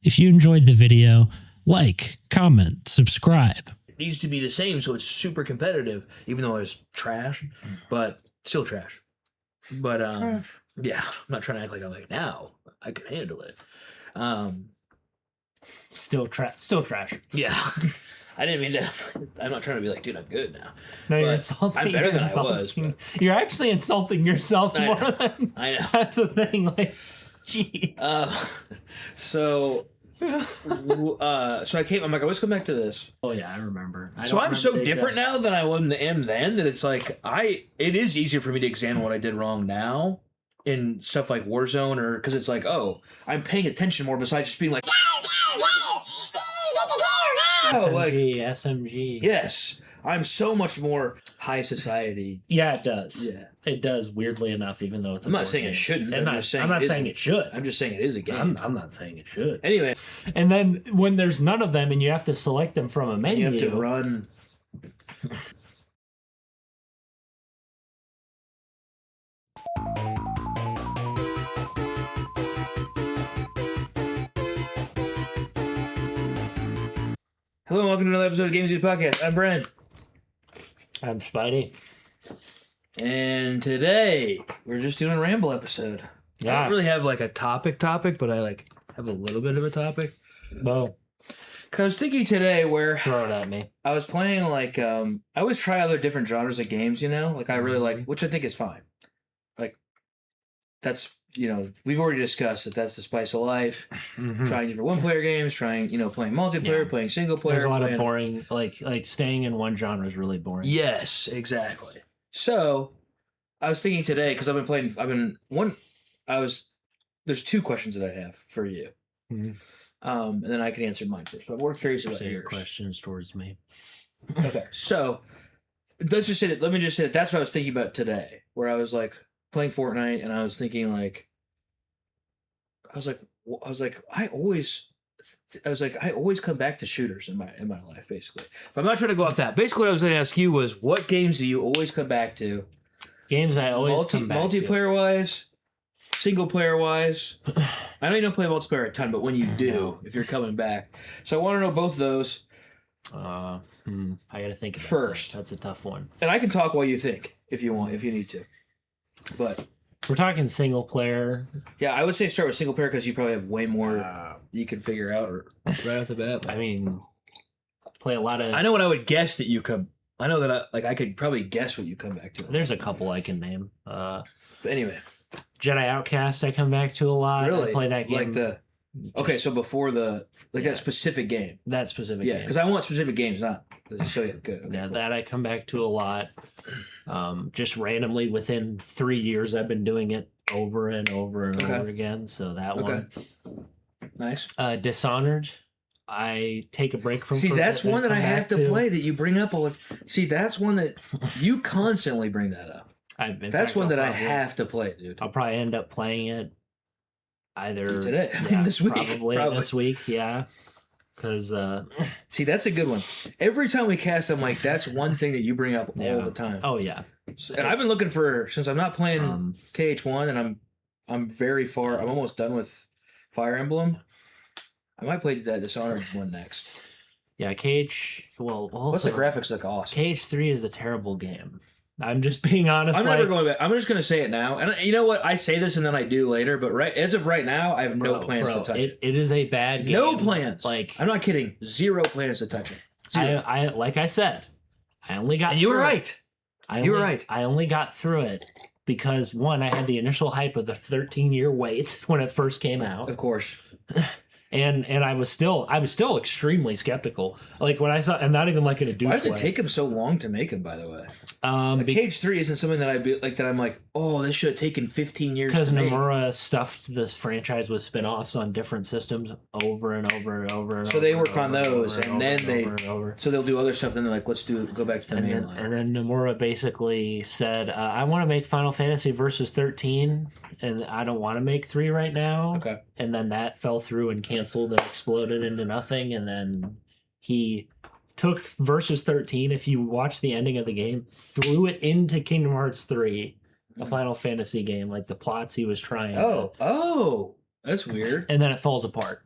If you enjoyed the video, like, comment, subscribe. It needs to be the same, so it's super competitive, even though it's trash, but still trash. But yeah, I'm not trying to act like I'm like, now I can handle it. Still trash. Yeah. I didn't mean to. I'm not trying to be like, dude, I'm good now. No, you're But insulting. I'm better than I insulting. was. But You're actually insulting yourself I more know. than. I know. That's the thing. Like, gee. So I came. I'm like, let's come back to this. Oh yeah, I remember. So I'm so different now than I am then that it's like it is easier for me to examine what I did wrong now in stuff like Warzone, or because it's like, oh, I'm paying attention more besides just being like, SMG. Yes, I'm so much more high society. Yeah, it does. Yeah, it does. Weirdly enough, even though it's. I'm not saying it shouldn't. I'm not saying it should. I'm just saying it is a game. I'm not saying it should. Anyway, and then when there's none of them, and you have to select them from a menu, you have to run. Hello and welcome to another episode of Games News Podcast. I'm Brens. I'm Spidey. And today, we're just doing a ramble episode. Yeah. I don't really have like a topic, but I like have a little bit of a topic. Well, because I was thinking today where throw it at me. I was playing like, I always try other different genres of games, you know? Like I really like, which I think is fine. Like, that's, you know, we've already discussed that that's the spice of life. Mm-hmm. Trying different one-player games, playing multiplayer, playing single player. There's a lot of boring, like staying in one genre is really boring. Yes, exactly. So, I was thinking today, because there's two questions that I have for you. Mm-hmm. And then I can answer mine first, but we're curious about your yours. questions towards me. Okay, so, let me just say that that's what I was thinking about today, where I was like, playing Fortnite, and I was thinking like, I always come back to shooters in my life, basically. But I'm not trying to go off that. Basically, what I was going to ask you was, what games do you always come back to? Games I always come back to. Multiplayer wise, single player wise. I know you don't play multiplayer a ton, but when you do, if you're coming back, so I want to know both of those. I got to think about first. That's a tough one. And I can talk while you think if you want, if you need to. But we're talking single player. Yeah, I would say start with single player because you probably have way more you can figure out right off the bat. I mean, play a lot of. I know what I would guess that you come. I know that I could probably guess what you come back to. There's a couple I can name. But anyway, Jedi Outcast I come back to a lot. Really? I play that game. Okay, so before that specific game. That specific game. Yeah, because I want specific games, not so yeah, good. Okay, yeah, cool. That I come back to a lot. Just randomly within 3 years, I've been doing it over and over and over again. So that one. Nice. Dishonored. I take a break from. See, that's one that I have to play that you bring up. See, that's one that you constantly bring that up. That's one that I have to play, dude. I'll probably end up playing it either today, this week. Probably this week, yeah. Because see, that's a good one. Every time we cast, I'm like, that's one thing that you bring up all the time. Oh yeah. And I've been looking for since I'm not playing KH1, and I'm very far. I'm almost done with Fire Emblem. I might play that Dishonored one next. Yeah, KH. Well, also, what's the graphics look awesome? KH3 is a terrible game. I'm just being honest. I'm never going back. I'm just going to say it now. And you know what? I say this and then I do later. But as of right now, I have no plans to touch it. It is a bad game. No plans. Like, I'm not kidding. Zero plans to touch it. Zero. I like I said, I only got. And you were right. You were right. I only got through it because one, I had the initial hype of the 13-year wait when it first came out. Of course. And I was still extremely skeptical. Like when I saw, and not even like in a douche way. Why does it take him so long to make him? By the way, Cage 3 isn't something that I'm like, oh, this should have taken 15 years. Because Nomura stuffed this franchise with spin-offs on different systems over and over and over. So they work on those, and then so they'll do other stuff. And they're like, let's go back to the main line. And then Nomura basically said, I want to make Final Fantasy Versus 13, and I don't want to make 3 right now. Okay. And then that fell through and canceled and exploded into nothing. And then he took Versus 13, if you watch the ending of the game, threw it into Kingdom Hearts 3, a Final Fantasy game, like the plots he was trying. Oh, that's weird. And then it falls apart.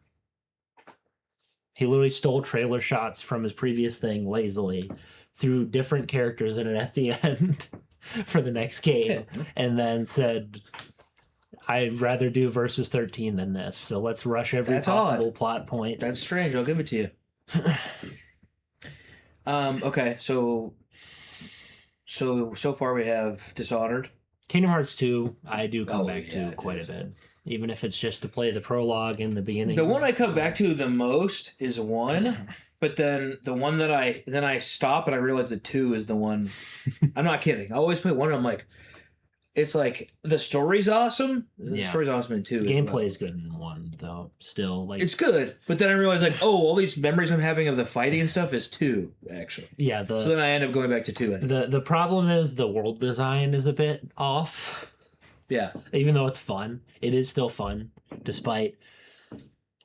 He literally stole trailer shots from his previous thing lazily, threw different characters in it at the end for the next game, and then said, I'd rather do versus 13 than this, so let's rush every possible plot point. That's strange. I'll give it to you. Okay, so far we have Dishonored. Kingdom Hearts 2, I do come back to quite a bit. Even if it's just to play the prologue in the beginning. The one I come back to the most is 1, but then the one that I stop and I realize that 2 is the one. I'm not kidding. I always play 1 and I'm like, it's like the story's awesome. The story's awesome in 2. Gameplay is good in 1 though. Still, like it's good, but then I realize like, oh, all these memories I'm having of the fighting and stuff is 2 actually. Yeah. So then I end up going back to 2. Anyway. The problem is the world design is a bit off. Yeah. Even though it's fun, it is still fun, despite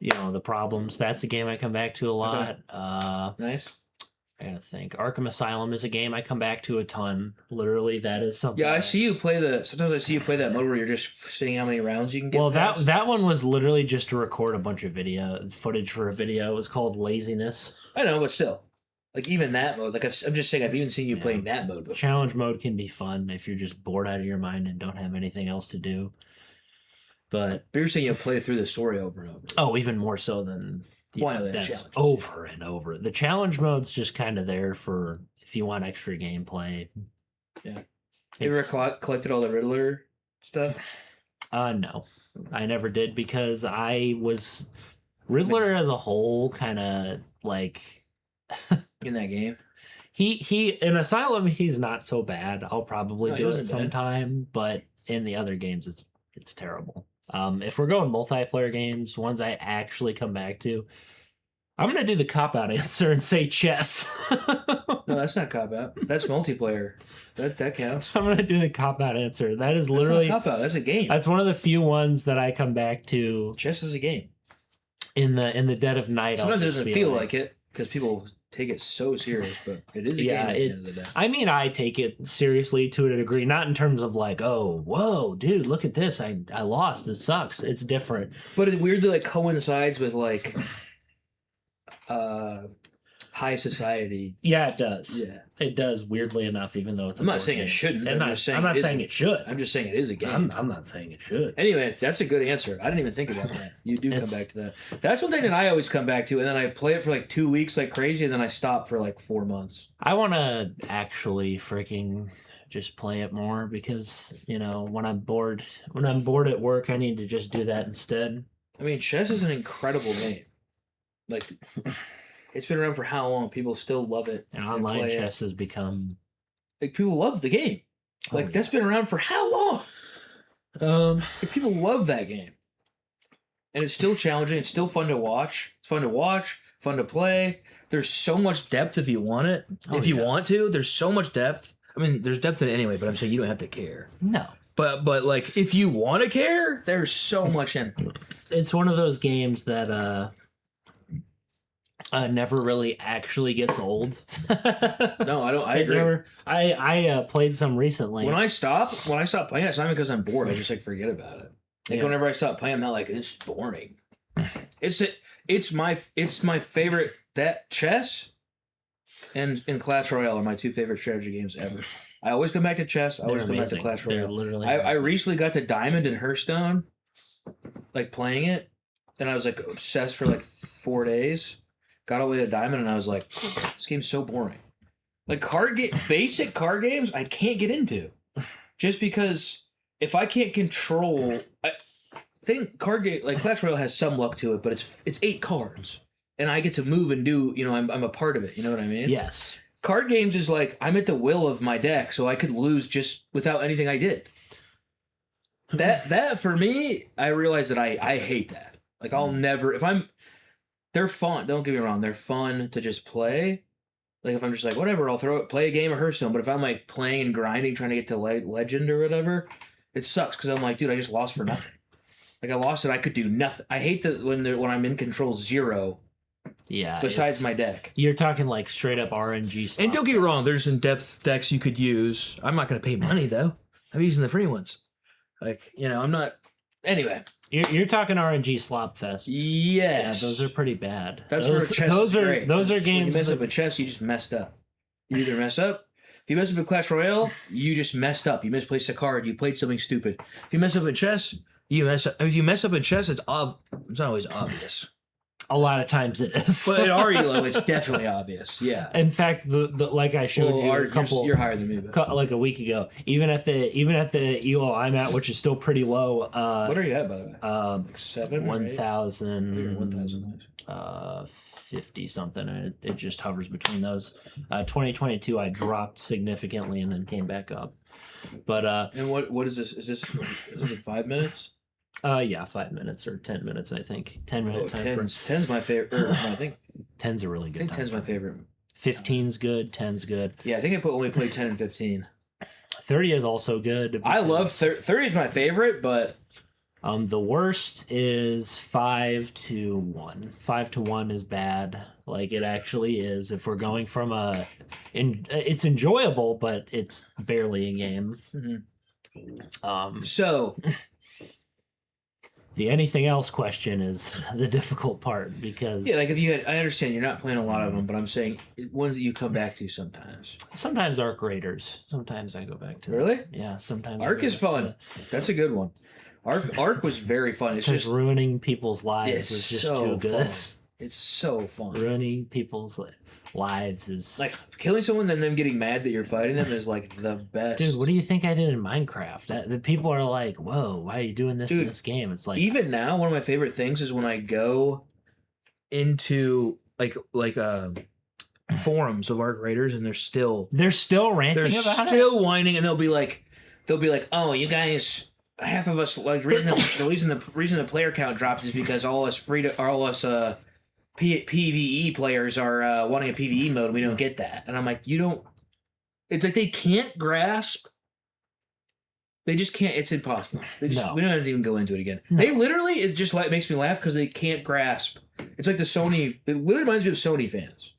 the problems. That's a game I come back to a lot. Okay. Nice. I gotta think. Arkham Asylum is a game I come back to a ton. Literally, that is something. Yeah, sometimes I see you play that mode where you're just seeing how many rounds you can get. Well, that one was literally just to record a bunch of footage for a video. It was called Laziness. I know, but still. Like, even that mode, like, I'm just saying, I've even seen you playing that mode before. Challenge mode can be fun if you're just bored out of your mind and don't have anything else to do. But you're saying you'll play through the story over and over. Oh, even more so than... that's over and over. The challenge mode's just kind of there for if you want extra gameplay. Yeah. You ever collected all the Riddler stuff? No. I never did because I was... Riddler as a whole kind of, like... In that game? He in Asylum he's not so bad. I'll probably do it sometime, but in the other games it's terrible. If we're going multiplayer games, ones I actually come back to, I'm gonna do the cop-out answer and say chess. No, that's not cop-out. That's multiplayer. That counts. I'm gonna do the cop-out answer. That is literally not cop-out. That's a game. That's one of the few ones that I come back to. Chess is a game. In the dead of night. Sometimes it doesn't feel like it because people take it so serious, but it is a game at the end of the day. I mean, I take it seriously to a degree, not in terms of like, oh, whoa, dude, look at this. I lost. This sucks. It's different. But it weirdly like coincides with like high society. Yeah, it does. Yeah. It does, weirdly enough, even though it's I'm not saying it shouldn't. I'm not saying it should. I'm just saying it is a game. I'm not saying it should. Anyway, that's a good answer. I didn't even think about that. You do come back to that. That's one thing that I always come back to, and then I play it for like 2 weeks like crazy, and then I stop for like 4 months. I want to actually freaking just play it more because, when I'm bored at work, I need to just do that instead. I mean, chess is an incredible game. Like... It's been around for how long? People still love it. And online chess has become... Like, people love the game. Like, that's been around for how long? Like, people love that game. And it's still challenging. It's still fun to watch. It's fun to watch, fun to play. There's so much depth if you want it. If you want to, there's so much depth. I mean, there's depth in it anyway, but I'm saying you don't have to care. No. But like, if you want to care, there's so much in it. It's one of those games that... never really actually gets old. No, I don't. I agree. I played some recently. When I stop playing, it's not because I'm bored. I just like forget about it. Like whenever I stop playing, I'm not like it's boring. It's my favorite. That chess and Clash Royale are my two favorite strategy games ever. I always come back to chess. I always come back to Clash Royale. I recently got to Diamond and Hearthstone, like playing it, and I was like obsessed for like 4 days. Got all the way to Diamond, and I was like, this game's so boring. Like, basic card games, I can't get into. Just because if I can't control... I think card game, like Clash Royale has some luck to it, but it's 8 cards. And I get to move and do, I'm a part of it, you know what I mean? Yes. Card games is like, I'm at the will of my deck, so I could lose just without anything I did. That for me, I realize that I hate that. Like, I'll never... They're fun. Don't get me wrong. They're fun to just play. Like, if I'm just like, whatever, I'll play a game of Hearthstone. But if I'm, like, playing and grinding, trying to get to Legend or whatever, it sucks. Because I'm like, dude, I just lost for nothing. Like, I lost it. I could do nothing. I hate that when I'm in control 0. Yeah. Besides my deck. You're talking, like, straight up RNG stuff. And don't get me wrong. There's some depth decks you could use. I'm not going to pay money, though. I'm using the free ones. Like, I'm not... Anyway, You're talking RNG slop fest. Yeah, yes, those are pretty bad. That's where chess those is are great. those are When games. you mess up a chess, you just messed up. You either mess up. If you mess up in Clash Royale, you just messed up. You misplaced a card. You played something stupid. If you mess up in chess, you mess up. If you mess up in chess, it's not always obvious. A lot of times it is. But in our elo, it's definitely obvious. Yeah. In fact, the like I showed you a couple. You're higher than me. But. Like a week ago. Even at the elo I'm at, which is still pretty low. What are you at, by the way? Like 7, 1,000. 1,000. 50 something, and it just hovers between those. 2022, I dropped significantly and then came back up. But and what is this? Is this like 5 minutes? Yeah, 5 minutes or 10 minutes, I think. 10-minute time frame. 10's my favorite. I think 10's a really good. I think 10's my favorite. 15's good. 10's good. Yeah, I think I only played 10 and 15. 30 is also good. I love 30 is my favorite, but the worst is 5 to 1. 5 to 1 is bad. Like it actually is. If we're going from it's enjoyable, but it's barely a game. Mm-hmm. So the anything else question is the difficult part because like if you had, I understand you're not playing a lot of them, but I'm saying ones that you come back to sometimes. Sometimes Arc Raiders. Sometimes I go back to. Really? Yeah. Sometimes Arc is fun. That's a good one. Arc was very fun. It's just ruining people's lives is just so too good. Fun. It's so fun. Ruining people's lives is like killing someone and them getting mad that you're fighting them is like the best. Dude, what do you think I did in Minecraft? The people are like, "Whoa, why are you doing this in this game?" It's like even now, one of my favorite things is when I go into like forums of Arc Raiders and they're still ranting about it. They're still whining, and they'll be like, "Oh, you guys." Half of us like the reason the player count dropped is because all us PvE players are wanting a PvE mode and we don't get that. And I'm like, you don't. It's like they can't grasp. They just can't. It's impossible. We don't have to even go into it again. No. They literally, it just like makes me laugh because they can't grasp. It's like the Sony. It literally reminds me of Sony fans.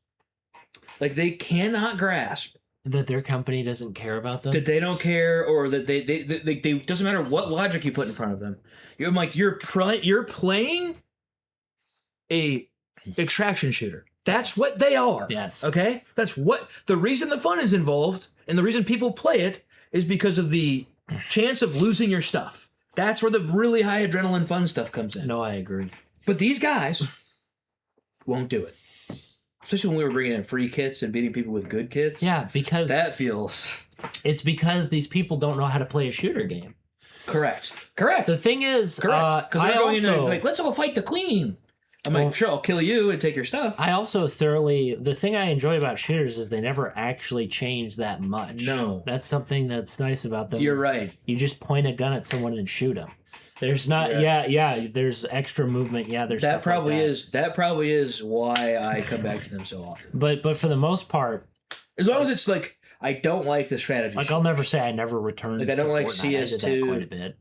Like they cannot grasp that their company doesn't care about them, that they don't care, or that they doesn't matter what logic you put in front of them. I'm like, you're playing a extraction shooter. That's what they are. Yes. Okay. That's what the reason the fun is involved, and the reason people play it is because of the chance of losing your stuff. That's where the really high adrenaline fun stuff comes in. No, I agree. But these guys won't do it. Especially when we were bringing in free kits and beating people with good kits. Yeah, because it's because these people don't know how to play a shooter game. Correct. The thing is, because they're going in like, let's all fight the queen. I'm like, sure, I'll kill you and take your stuff. I also the thing I enjoy about shooters is they never actually change that much. No. That's something that's nice about them. You're right. You just point a gun at someone and shoot them. There's not, there's extra movement. Yeah, there's that probably is why I come back to them so often. But for the most part, as long as it's like, I don't like the strategy. Like I'll never say I never returned. Like I don't like Fortnite. CS2. I did that quite a bit.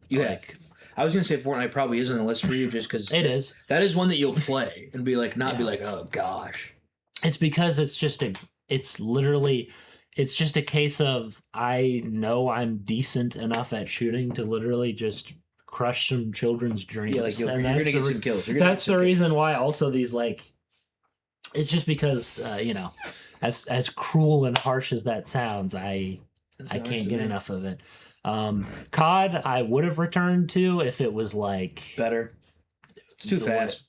I was gonna say Fortnite probably is on the list for you just because it is. That is one that you'll play and be like, be like, oh gosh. It's because it's just a case of I know I'm decent enough at shooting to literally just crush some children's dreams. Yeah, like you're gonna get some kills. That's the reason why also these it's just because as cruel and harsh as that sounds, I can't get enough of it. COD I would have returned to if it was like better. It's too fast.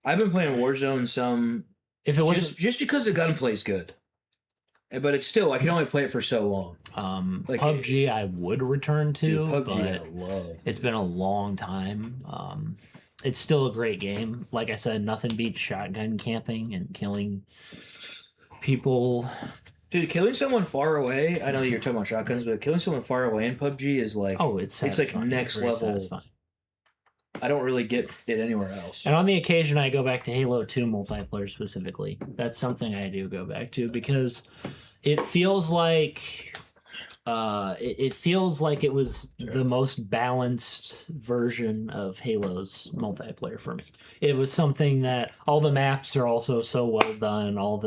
I've been playing Warzone some. If it was just because the gunplay is good, but it's still I can only play it for so long. PUBG I would return to. Dude, PUBG but I love. It's been a long time. It's still a great game. Like I said, nothing beats shotgun camping and killing people. Dude, killing someone far away. I know you're talking about shotguns, but killing someone far away in PUBG is like it's like next level. Satisfying. I don't really get it anywhere else. And on the occasion I go back to Halo 2 multiplayer specifically. That's something I do go back to because it feels like it was the most balanced version of Halo's multiplayer for me. It was something that all the maps are also so well done, all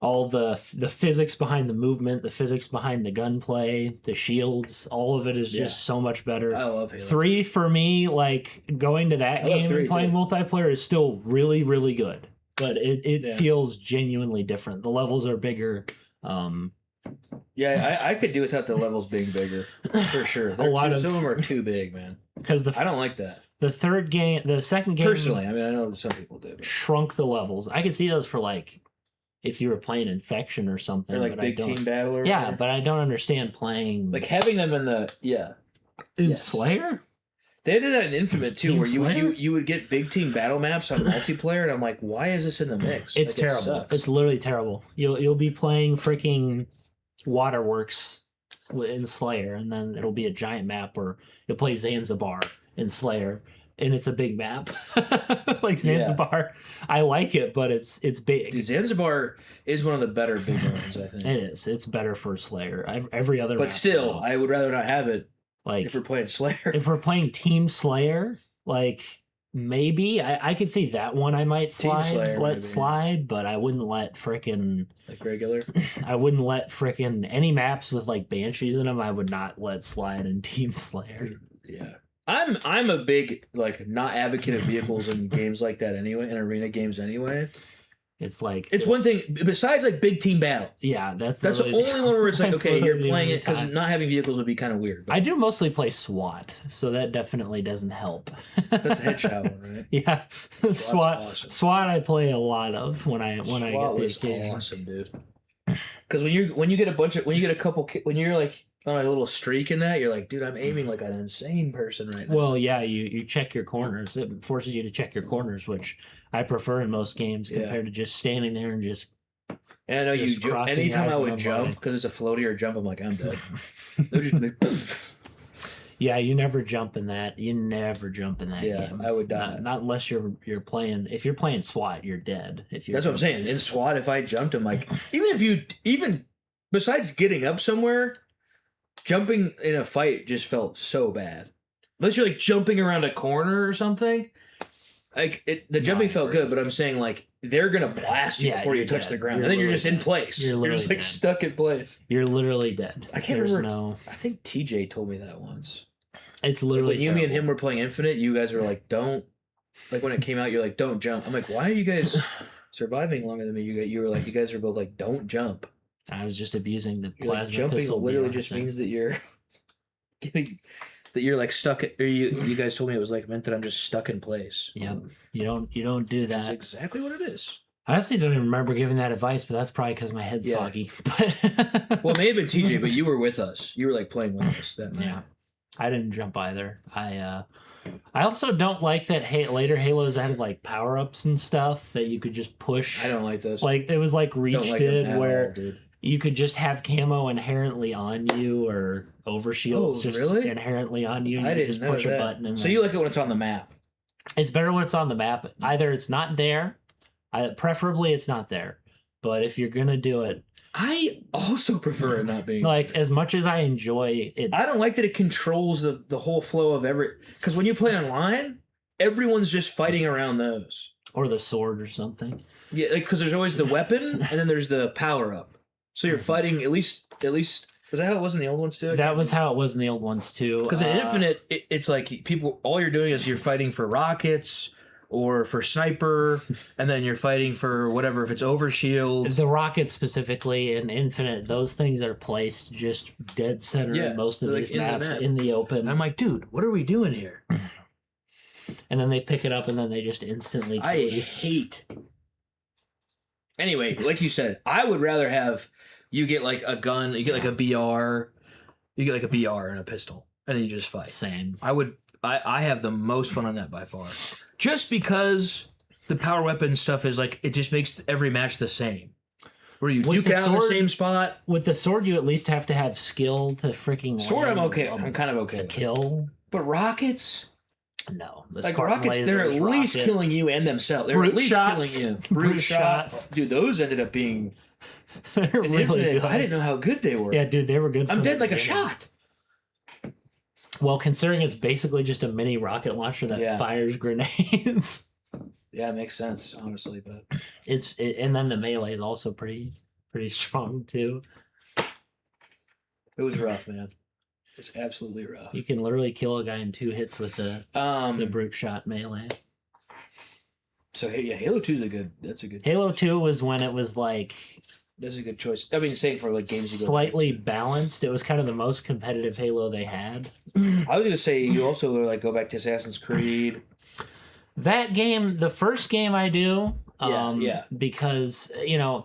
all the physics behind the movement, the physics behind the gunplay, the shields, all of it is just so much better. I love Halo. 3 for me, like going to that game and playing multiplayer is still really, really good. But it feels genuinely different. The levels are bigger. Yeah, I could do without the levels being bigger for sure. Some of them are too big, man. Because I don't like that. The second game. Personally, I mean, I know some people do. But. Shrunk the levels. I could see those for like if you were playing Infection or something. Or like Big Team Battle or whatever. But I don't understand playing like having them in Slayer. They did that in Infinite too, where you would get big team battle maps on multiplayer, and I'm like, why is this in the mix? It's terrible. It's literally terrible. You'll be playing freaking Waterworks in Slayer, and then it'll be a giant map, or you'll play Zanzibar in Slayer, and it's a big map. Like Zanzibar, I like it, but it's big. Dude, Zanzibar is one of the better big ones, I think. It is. It's better for Slayer. Every other, but still, I would rather not have it. Like if we're playing Slayer, if we're playing Team Slayer, like maybe I could see that one I might slide, but I wouldn't let frickin' like regular. I wouldn't let frickin' any maps with like banshees in them. I would not let slide in Team Slayer. Yeah, I'm a big like not advocate of vehicles in games like that anyway, in arena games anyway. It's like it's one thing besides like big team battle. Yeah, that's the only one where it's like okay, you're playing it because not having vehicles would be kind of weird. But. I do mostly play SWAT, so that definitely doesn't help. That's a headshot one, right? Yeah, SWAT. Awesome. SWAT I play a lot of when I get the occasion. Awesome, dude. Because when you get a couple when you're like on a little streak in that, you're like, dude, I'm aiming like an insane person right now. Well, yeah, you check your corners. It forces you to check your corners, which I prefer in most games compared to just standing there and just. And I know you. Anytime I would jump because it's a floaty or jump, I'm like, I'm dead. They'll just be like, yeah, you never jump in that. You never jump in that game. Yeah, I would die. Not unless you're playing. If you're playing SWAT, you're dead. That's what I'm saying. In SWAT, if I jumped, I'm like, even besides getting up somewhere. Jumping in a fight just felt so bad. Unless you're like jumping around a corner or something. Like the jumping felt good, but I'm saying like they're gonna blast you before you touch the ground, and then you're just in place. You're just like stuck in place. You're literally dead. I can't remember. I think TJ told me that once. It's literally like when me and him were playing Infinite. You guys were like, "Don't." Like when it came out, you're like, "Don't jump." I'm like, "Why are you guys surviving longer than me?" You were like, "You guys are both like, don't jump." I was just abusing the plasma like jumping pistol. Literally just means that you're getting that you're like stuck. Or you guys told me it was like meant that I'm just stuck in place. Yep. You don't do that. That's exactly what it is. I honestly don't even remember giving that advice, but that's probably because my head's foggy. Well, it may have been TJ, but you were with us. You were like playing with us that night. Yeah. I didn't jump either. I also don't like that later Halos added like power ups and stuff that you could just push. I don't like those. Like it was like Reach did where. Dude. You could just have camo inherently on you or overshields just inherently on you. And I you didn't just push know a button. And so you like it when it's on the map? It's better when it's on the map. Either it's not there, preferably it's not there. But if you're going to do it. I also prefer it not being like there. As much as I enjoy it. I don't like that it controls the whole flow of because when you play online, everyone's just fighting around those. Or the sword or something. Yeah, because there's always the weapon and then there's the power up. So you're fighting at least. Was that how it was in the old ones too? That was how it was in the old ones too. Because in Infinite, it's like people. All you're doing is you're fighting for rockets or for sniper, and then you're fighting for whatever if it's overshield. The rockets specifically in Infinite, those things are placed just dead center in most of these maps in the open. And I'm like, dude, what are we doing here? And then they pick it up and then they just instantly. I hate. Anyway, like you said, I would rather have. You get like a gun, you get like a BR, and a pistol, and then you just fight. Same. I have the most fun on that by far. Just because the power weapon stuff is like, it just makes every match the same. Where you duke it out in the same spot. With the sword, you at least have to have skill to freaking sword, I'm okay. I'm kind of okay. Kill. But rockets? No. Like rockets, they're at least killing you and themselves. They're at least killing you. Brute shots. Dude, those ended up being... They're really good. I didn't know how good they were. Yeah, dude, they were good. I'm dead like a shot. Well, considering it's basically just a mini rocket launcher that fires grenades. Yeah, it makes sense, honestly, but and then the melee is also pretty pretty strong too. It was rough, man. It was absolutely rough. You can literally kill a guy in 2 hits with the brute shot melee. So yeah, Halo 2 is a good. That's a good. Halo 2 was when it was like. That's a good choice. I mean, same for like games you go slightly balanced. It was kind of the most competitive Halo they had. I was gonna say you also like go back to Assassin's Creed. That game, the first game I do, yeah. because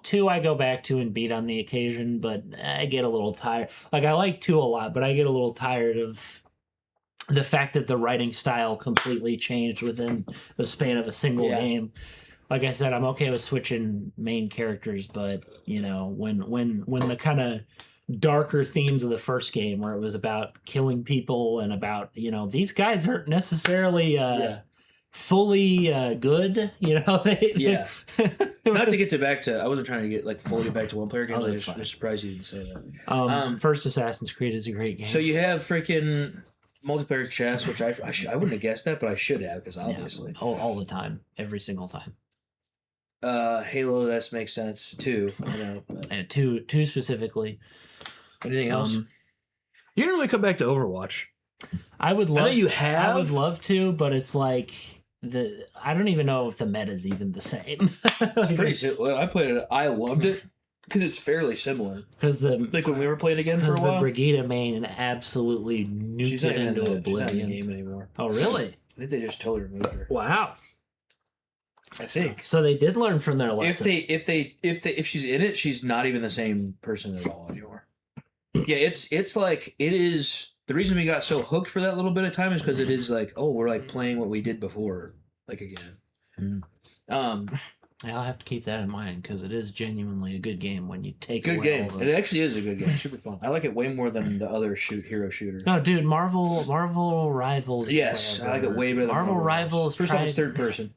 2 I go back to and beat on the occasion, but I get a little tired. Like I like 2 a lot, but I get a little tired of the fact that the writing style completely changed within the span of a single game. Like I said, I'm okay with switching main characters, but when the kind of darker themes of the first game, where it was about killing people and about these guys aren't necessarily fully good, Not to get back to, I wasn't trying to get like fully back to one player games. I just surprised you didn't say that. First Assassin's Creed is a great game. So you have freaking multiplayer chess, which I wouldn't have guessed that, but I should have because obviously all the time, every single time. Halo, that makes sense too. I know, and two specifically. Anything else? You didn't really come back to Overwatch. I would love. I know you have. I would love to, but it's like I don't even know if the meta is even the same. It's pretty similar. I played it. I loved it because it's fairly similar. Because like when we were playing again for a while. The Brigida main absolutely nuked it into oblivion. She's not in the game anymore. Oh really? I think they just totally removed her. Wow. I think so. They did learn from their lesson. If she's in it, she's not even the same person at all anymore. Yeah, it's like it is. The reason we got so hooked for that little bit of time is because it is like, oh, we're like playing what we did before, like again. I'll have to keep that in mind because it is genuinely a good game when you take good game. It actually is a good game. Super fun. I like it way more than the other hero shooter. No, dude, Marvel Rivals. Yes, whatever. I like it way better than Marvel Rivals. First one was third person.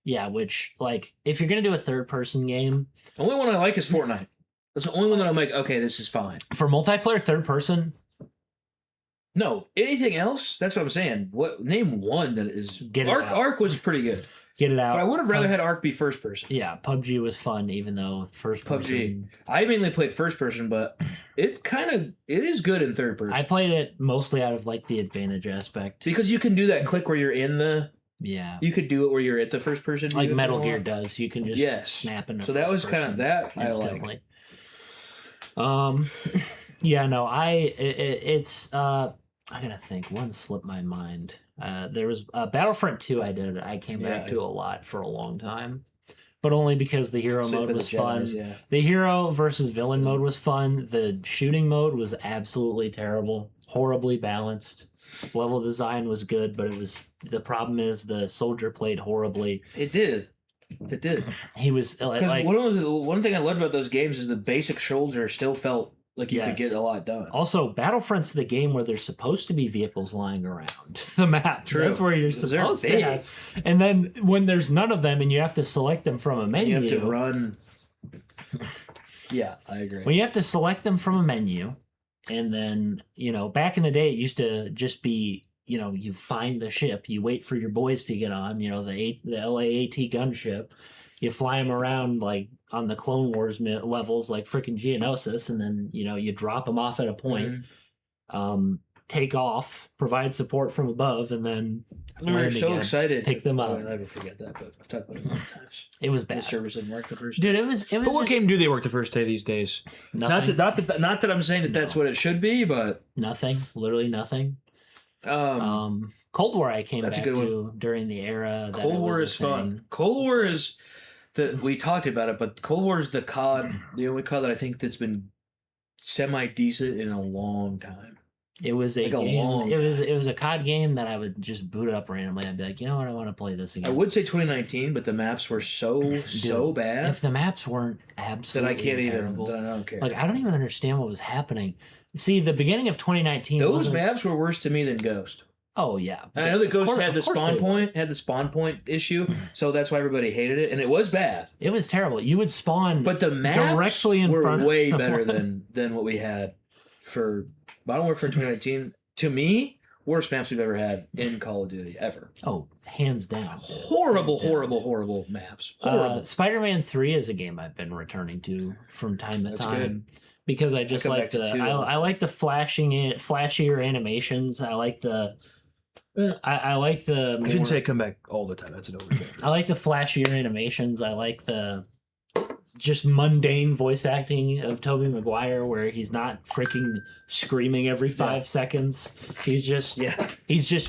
Yeah, which like if you're gonna do a third person game, the only one I like is Fortnite. That's the only one that I'm like, okay, this is fine. For multiplayer third person. No, anything else? That's what I'm saying. What name one that is Arc was pretty good. Get it out. But I would have rather had Arc be first person. Yeah, PUBG was fun, even though first person. PUBG. I mainly played first person, but it is good in third person. I played it mostly out of like the advantage aspect because you can do that click where you're in the. Yeah. You could do it where you're at the first person. Like Metal Gear does. You can just snap into. So that was kind of that instantly. I like. Yeah, no, it's I gotta think. One slipped my mind. There was Battlefront 2 I came back to a lot for a long time. But only because the hero mode was fun. Yeah. The hero versus villain mode was fun. The shooting mode was absolutely terrible. Horribly balanced. Level design was good, but the problem is the soldier played horribly. It did. He was like one thing I loved about those games is the basic soldier still felt like you could get a lot done. Also, Battlefront's the game where there's supposed to be vehicles lying around the map. True. That's where you're supposed to have. And then when there's none of them and you have to select them from a menu. You have to run. Yeah, I agree. When you have to select them from a menu, and then, back in the day, it used to just be, you find the ship, you wait for your boys to get on, the LAAT gunship. You fly them around like on the Clone Wars levels, like freaking Geonosis, and then you drop them off at a point, take off, provide support from above, and then we were so excited pick them up. I'll never forget that, but I've talked about it many times. It was bad. The service didn't work the first day. Dude, it was. But what game do they work the first day these days? Nothing. Not that I'm saying that's what it should be, but nothing. Literally nothing. Cold War I came back to during the era. That Cold War is fun. Cold War is we talked about it, but Cold War is the only COD that I think that's been semi decent in a long time. It was a game. It was a COD game that I would just boot up randomly. I'd be like, you know what, I want to play this again. I would say 2019, but the maps were so bad. If the maps weren't absolutely terrible, then I don't care. Like I don't even understand what was happening. See, the beginning of 2019. Those maps were worse to me than Ghost. Oh yeah, and I know that Ghost had the spawn point issue, so that's why everybody hated it, and it was bad. It was terrible. You would spawn, but the maps directly in front. Were way better than what we had for Modern Warfare 2019. To me, worst maps we've ever had in Call of Duty ever. Oh, hands down. Horrible, Hands down. horrible maps. Horrible. Spider-Man 3 is a game I've been returning to from time to time because I just like I like the flashier animations. I like the I like the. I shouldn't say come back all the time. That's an overreaction. I like the flashier animations. I like the just mundane voice acting of Tobey Maguire, where he's not freaking screaming every 5 seconds. He's just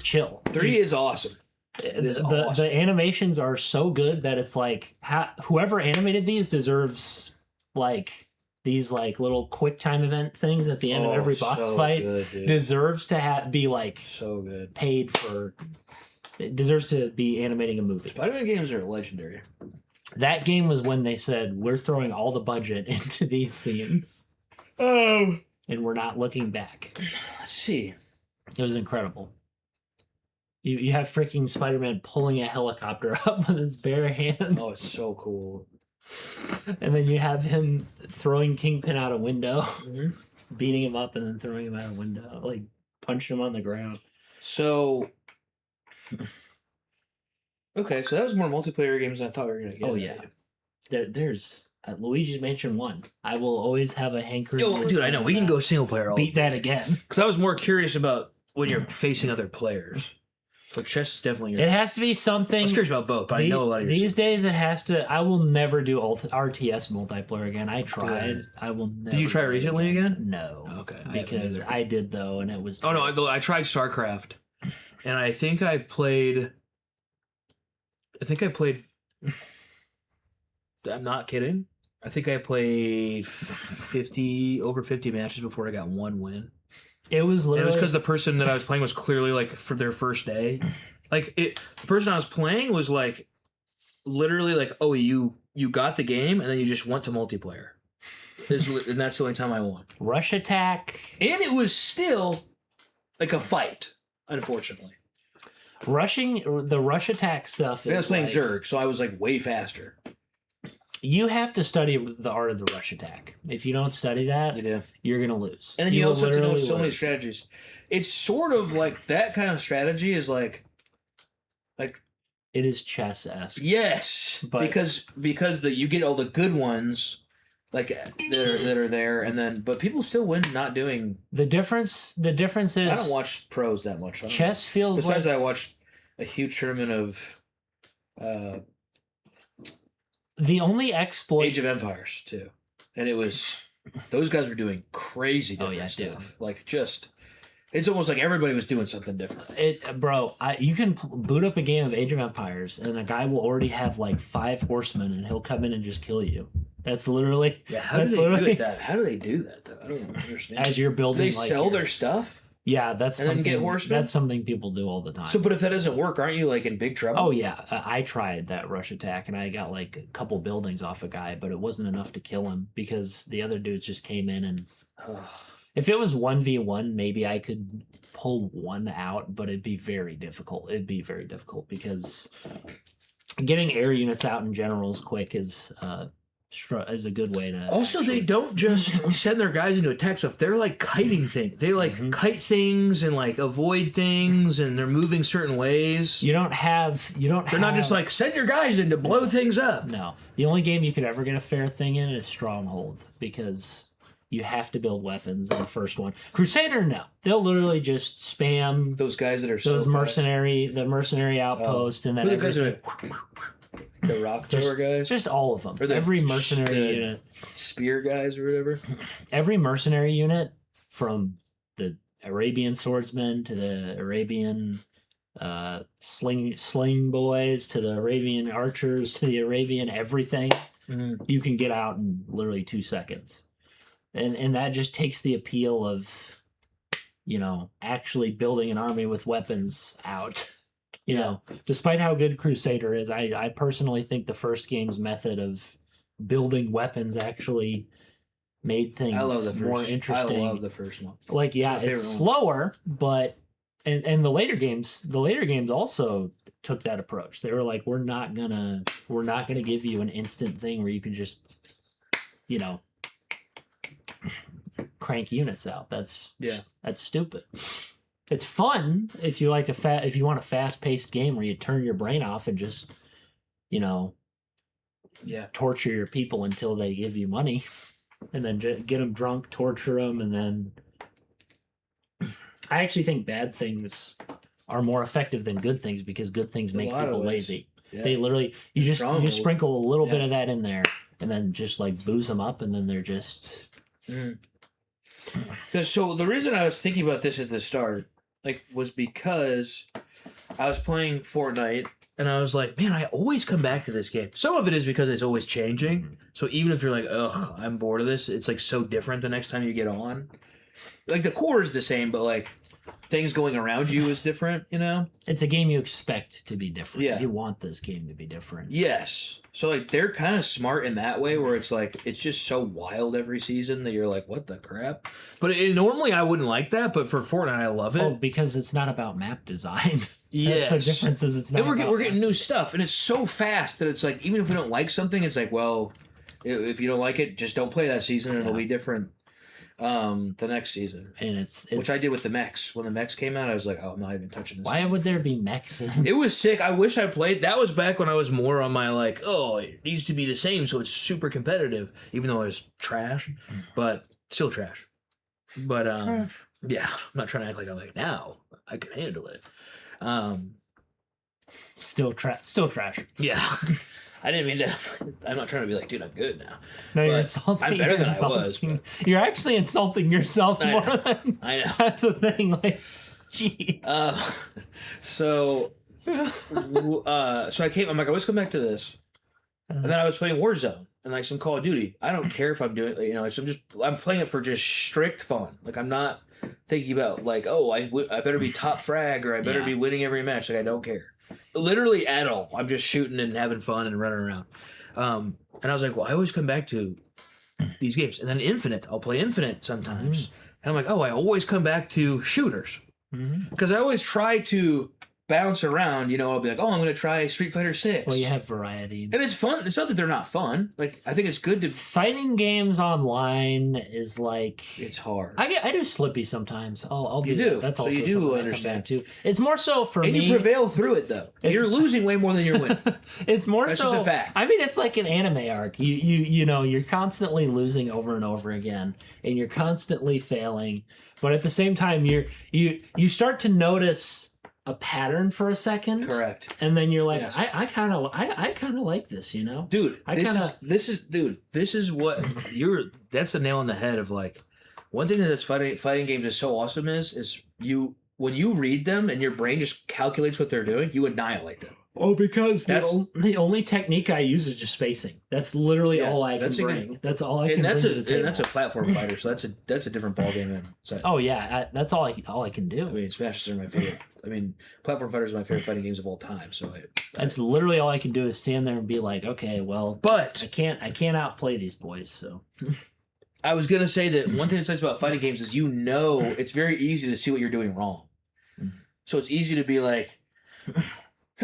chill. 3 is awesome. It is awesome. The animations are so good that it's like whoever animated these deserves like these like little quick time event things at the end of every boss fight. Deserves to be like so good. Paid for. It deserves to be animating a movie. Spider-Man games are legendary. That game was when they said we're throwing all the budget into these scenes. Oh, and we're not looking back. Let's see. It was incredible. You have freaking Spider-Man pulling a helicopter up with his bare hand. Oh, it's so cool. And then you have him throwing Kingpin out a window, beating him up and then throwing him out a window, like punching him on the ground. So, okay, so that was more multiplayer games than I thought we were going to get. Oh, yeah. There's Luigi's Mansion 1. I will always have a hankering. Yo, dude, I know. We can go single player all Beat that again. Because I was more curious about when you're facing other players. So chess is definitely your... It has to be something... I was curious about both, but I know a lot of your... These days, it has to... I will never do RTS multiplayer again. I tried. Good. I will never... Did you try recently again? No. Okay. Because I did, though, and it was... terrible. Oh, no, I tried StarCraft. And I think I played... I'm not kidding. I think I played over 50 matches before I got one win. It was literally... And it was because the person that I was playing was clearly, like, for their first day. Like, the person I was playing was, like, literally like, oh, you got the game, and then you just went to multiplayer. And that's the only time I won. Rush Attack. And it was still, like, a fight, unfortunately. The Rush Attack stuff. And I was playing Zerg, so I was, like, way faster. You have to study the art of the Rush Attack. If you don't study that, you're going to lose. And then you also have to know so many strategies. It's sort of like that kind of strategy is like it is chess-esque. Yes, but because you get all the good ones like that are there, and then but people still win not doing. The difference is I don't watch pros that much. Chess feels besides I watched a huge tournament of. The only exploit... Age of Empires, too. And it was... Those guys were doing crazy different stuff. Dude. Like, just... It's almost like everybody was doing something different. Bro, you can boot up a game of Age of Empires, and a guy will already have, like, 5 horsemen, and he'll come in and just kill you. That's literally... Yeah, how do they do that? How do they do that, though? I don't understand. As you're building... Do they sell their stuff? Yeah, that's something. Get horsemen? That's something people do all the time. So, but if that doesn't work, aren't you like in big trouble? Oh yeah, I tried that Rush Attack and I got like a couple buildings off a guy, but it wasn't enough to kill him because the other dudes just came in and. If it was 1v1, maybe I could pull one out, but it'd be very difficult. It'd be very difficult because getting air units out in general is quick is a good way to. Also, they don't just send their guys into attack stuff. They're like kiting things. They like kite things and like avoid things, and they're moving certain ways. They're not just like send your guys in to blow things up. No, the only game you could ever get a fair thing in is Stronghold because you have to build weapons in the first one. Crusader, no, they'll literally just spam those guys that are the mercenary outpost, and then the guys are the rock thrower guys? Just all of them. Every mercenary unit. Spear guys or whatever? Every mercenary unit, from the Arabian swordsmen to the Arabian sling boys to the Arabian archers to the Arabian everything, you can get out in literally 2 seconds. And that just takes the appeal of, actually building an army with weapons out. Despite how good Crusader is, I personally think the first game's method of building weapons actually made things more interesting. I love the first one. Like, yeah, it's slower, but and the later games also took that approach. They were like, we're not gonna give you an instant thing where you can just, crank units out. That's stupid. It's fun if you like if you want a fast paced game where you turn your brain off and just, torture your people until they give you money, and then get them drunk, torture them, and then. I actually think bad things are more effective than good things because good things make people lazy. Yeah. They literally you just sprinkle a little bit of that in there and then just like booze them up and then they're just. So the reason I was thinking about this at the start, was because I was playing Fortnite and I was like, man, I always come back to this game. Some of it is because it's always changing. So even if you're like, ugh, I'm bored of this, it's like so different the next time you get on. Like the core is the same, but like things going around you is different, It's a game you expect to be different. Yeah. You want this game to be different. Yes. So like they're kind of smart in that way where it's like it's just so wild every season that you're like, what the crap? But normally I wouldn't like that, but for Fortnite I love it. Oh, because it's not about map design. Yes. That's the difference is it's not. And we're getting new stuff and it's so fast that it's like even if we don't like something, it's like, well, if you don't like it, just don't play that season and it'll be different. The next season, and it's which I did with the mechs. When the mechs came out, I was like, "Oh, I'm not even touching this." Why would there be mechs? It was sick. I wish I played. That was back when I was more on my like, "Oh, it needs to be the same, so it's super competitive." Even though it was trash, but still trash. But yeah, I'm not trying to act like I'm like now I can handle it. Still trash. Yeah. I didn't mean to. I'm not trying to be like, dude, I'm good now. No, you're insulting. I'm better than I was. But... You're actually insulting yourself more than. I know. That's the thing. Like, gee. So I came. I'm like, I always come back to this, and then I was playing Warzone and like some Call of Duty. I don't care if I'm doing, I'm playing it for just strict fun. Like I'm not thinking about like, oh, I better be top frag or I better be winning every match. Like I don't care. Literally at all. I'm just shooting and having fun and running around. And I was like, well, I always come back to these games. And then Infinite. I'll play Infinite sometimes. And I'm like, oh, I always come back to shooters. Because I always try to bounce around. I'll be like, oh, I'm going to try Street Fighter 6. Well, you have variety. And it's fun. It's not that they're not fun. Like, I think it's good to... Fighting games online is like... It's hard. I do Slippy sometimes. I'll do. You do. That's so also you do understand. Too. It's more so for me... And you prevail through it, though. You're losing way more than you're winning. It's more That's so... just a fact. I mean, it's like an anime arc. You're constantly losing over and over again, and you're constantly failing. But at the same time, you start to notice... a pattern for a second, correct, and then you're like, yes. I kind of like this, dude. This is what that's the nail on the head of like one thing that's fighting games is so awesome is you when you read them and your brain just calculates what they're doing, you annihilate them. Oh, because the only technique I use is just spacing. That's literally all I can bring. That's all I can bring to the table. And that's a platform fighter, so that's a different ballgame. Oh yeah, that's all I can do. I mean, Smash is my favorite. I mean, platform fighters are my favorite fighting games of all time. So that's literally all I can do is stand there and be like, okay, well, but I can't outplay these boys. So I was gonna say that one thing that's nice about fighting games is it's very easy to see what you're doing wrong. So it's easy to be like.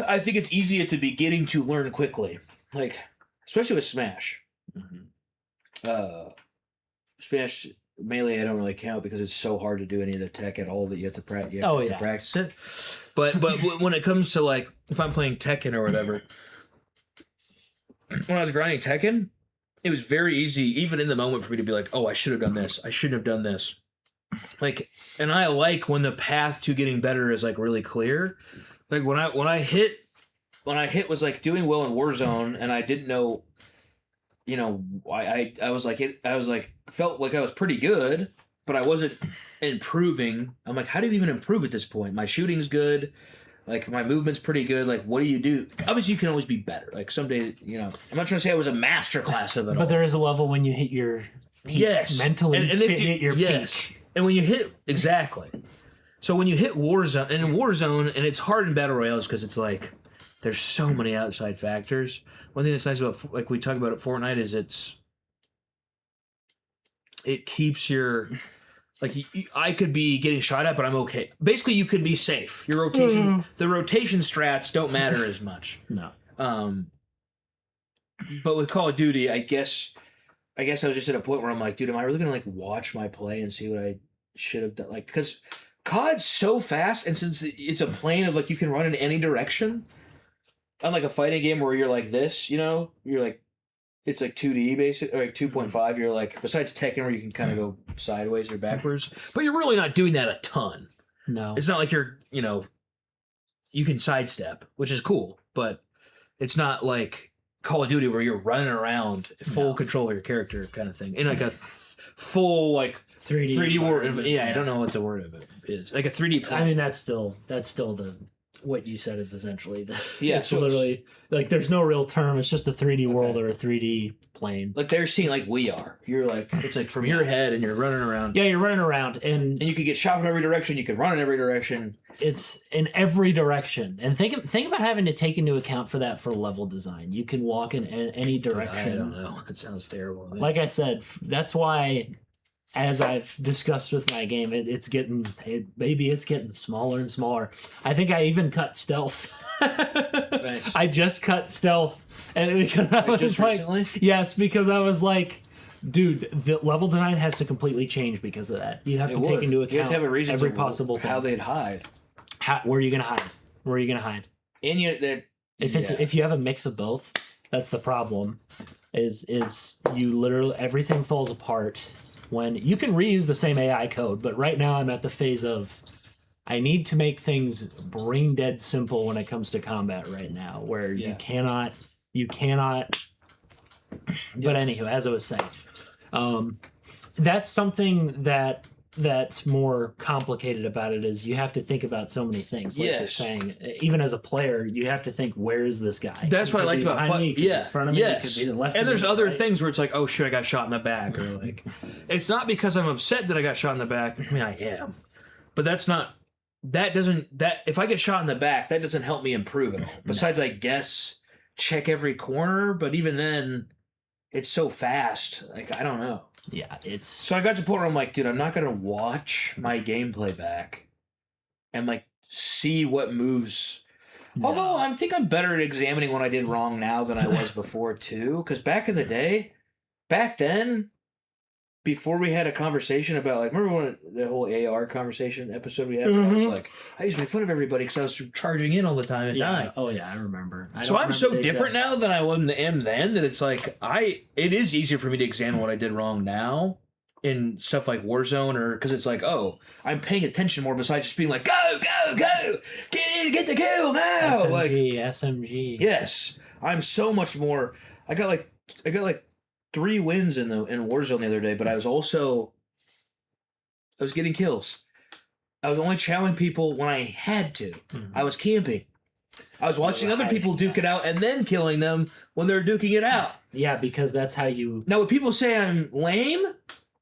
I think it's easier to be getting to learn quickly, like especially with Smash. Smash Melee I don't really count because it's so hard to do any of the tech at all that you have to practice it. But when it comes to like if I'm playing Tekken or whatever, when I was grinding Tekken, it was very easy even in the moment for me to be like, oh, I should have done this. I shouldn't have done this. Like, and I like when the path to getting better is like really clear. Like when I hit was like doing well in Warzone and I didn't know, I was like felt like I was pretty good, but I wasn't improving. I'm like, how do you even improve at this point? My shooting's good, like my movement's pretty good. Like, what do you do? Obviously, you can always be better. Like someday, I'm not trying to say I was a master class of it. But there is a level when you hit your peak mentally, and if you hit your peak, and when you hit exactly. So when you hit Warzone, and it's hard in Battle Royales because it's like, there's so many outside factors. One thing that's nice about, like we talk about at Fortnite, is it keeps your, like, I could be getting shot at, but I'm okay. Basically, you could be safe. Your rotation, the rotation strats don't matter as much. No. But with Call of Duty, I guess I was just at a point where I'm like, dude, am I really going to, like, watch my play and see what I should have done? Like, because COD's so fast, and since it's a plane of like you can run in any direction, unlike a fighting game where you're like this, you're like it's like 2D basic, or like 2.5. You're like besides Tekken where you can kind of go sideways or backwards, but you're really not doing that a ton. No, It's not like you're you can sidestep, which is cool, but it's not like Call of Duty where you're running around full control of your character kind of thing in like a full like 3D world. Yeah, I don't know what the word of it is. Like a 3D plane. I mean, that's still the what you said is essentially the it's so literally like there's no real term. It's just a 3D world or a 3D plane. Like they're seeing like we are. You're like it's like from your head and you're running around. Yeah, you're running around and you could get shot from every direction. You can run in every direction. It's in every direction. And think about having to take into account for that for level design. You can walk in any direction. I don't know. It sounds terrible. Like I said, that's why. As I've discussed with my game, it's getting smaller and smaller. I think I even cut stealth. Nice. I just cut stealth, and because I was just like, recently? yes, because I was like, dude, the level design has to completely change because of that. You have to take into account you have to have a reason every to possible how thing. they'd hide. Where are you gonna hide? Where are you gonna hide? And If you have a mix of both, that's the problem. Is you literally everything falls apart. When you can reuse the same AI code, but right now I'm at the phase of I need to make things brain dead simple when it comes to combat right now, where you cannot. But anywho, as I was saying, that's something that's more complicated about it is you have to think about so many things. Like you're saying, even as a player, you have to think, where is this guy? That's what I liked about fun. In front of me, yes. could be the left. And there's of me, other right? things where it's like, oh shit, I got shot in the back, or like, it's not because I'm upset that I got shot in the back. I mean, I am, but that's not. That doesn't. That if I get shot in the back, that doesn't help me improve at all. Besides, I guess check every corner, but even then, it's so fast. Like I don't know. Yeah, it's So I got to the point where I'm like, dude, I'm not gonna watch my gameplay back and like see what moves. No. Although I think I'm better at examining what I did wrong now than I was before too. Because back then, before we had a conversation about like, remember when the whole AR conversation episode we had? I was like, I used to make fun of everybody because I was charging in all the time and dying. Oh yeah, I remember. I'm so different now than I am then that it's like it is easier for me to examine what I did wrong now in stuff like Warzone or because it's like, oh, I'm paying attention more besides just being like, go, get in, get the kill now. SMG. Yes, I'm so much more. I got like 3 wins in Warzone the other day, but I was getting kills. I was only challenging people when I had to. Mm-hmm. I was camping. I was watching other people duke it out and then killing them when they're duking it out. Yeah, because that's how you... Now, would people say I'm lame?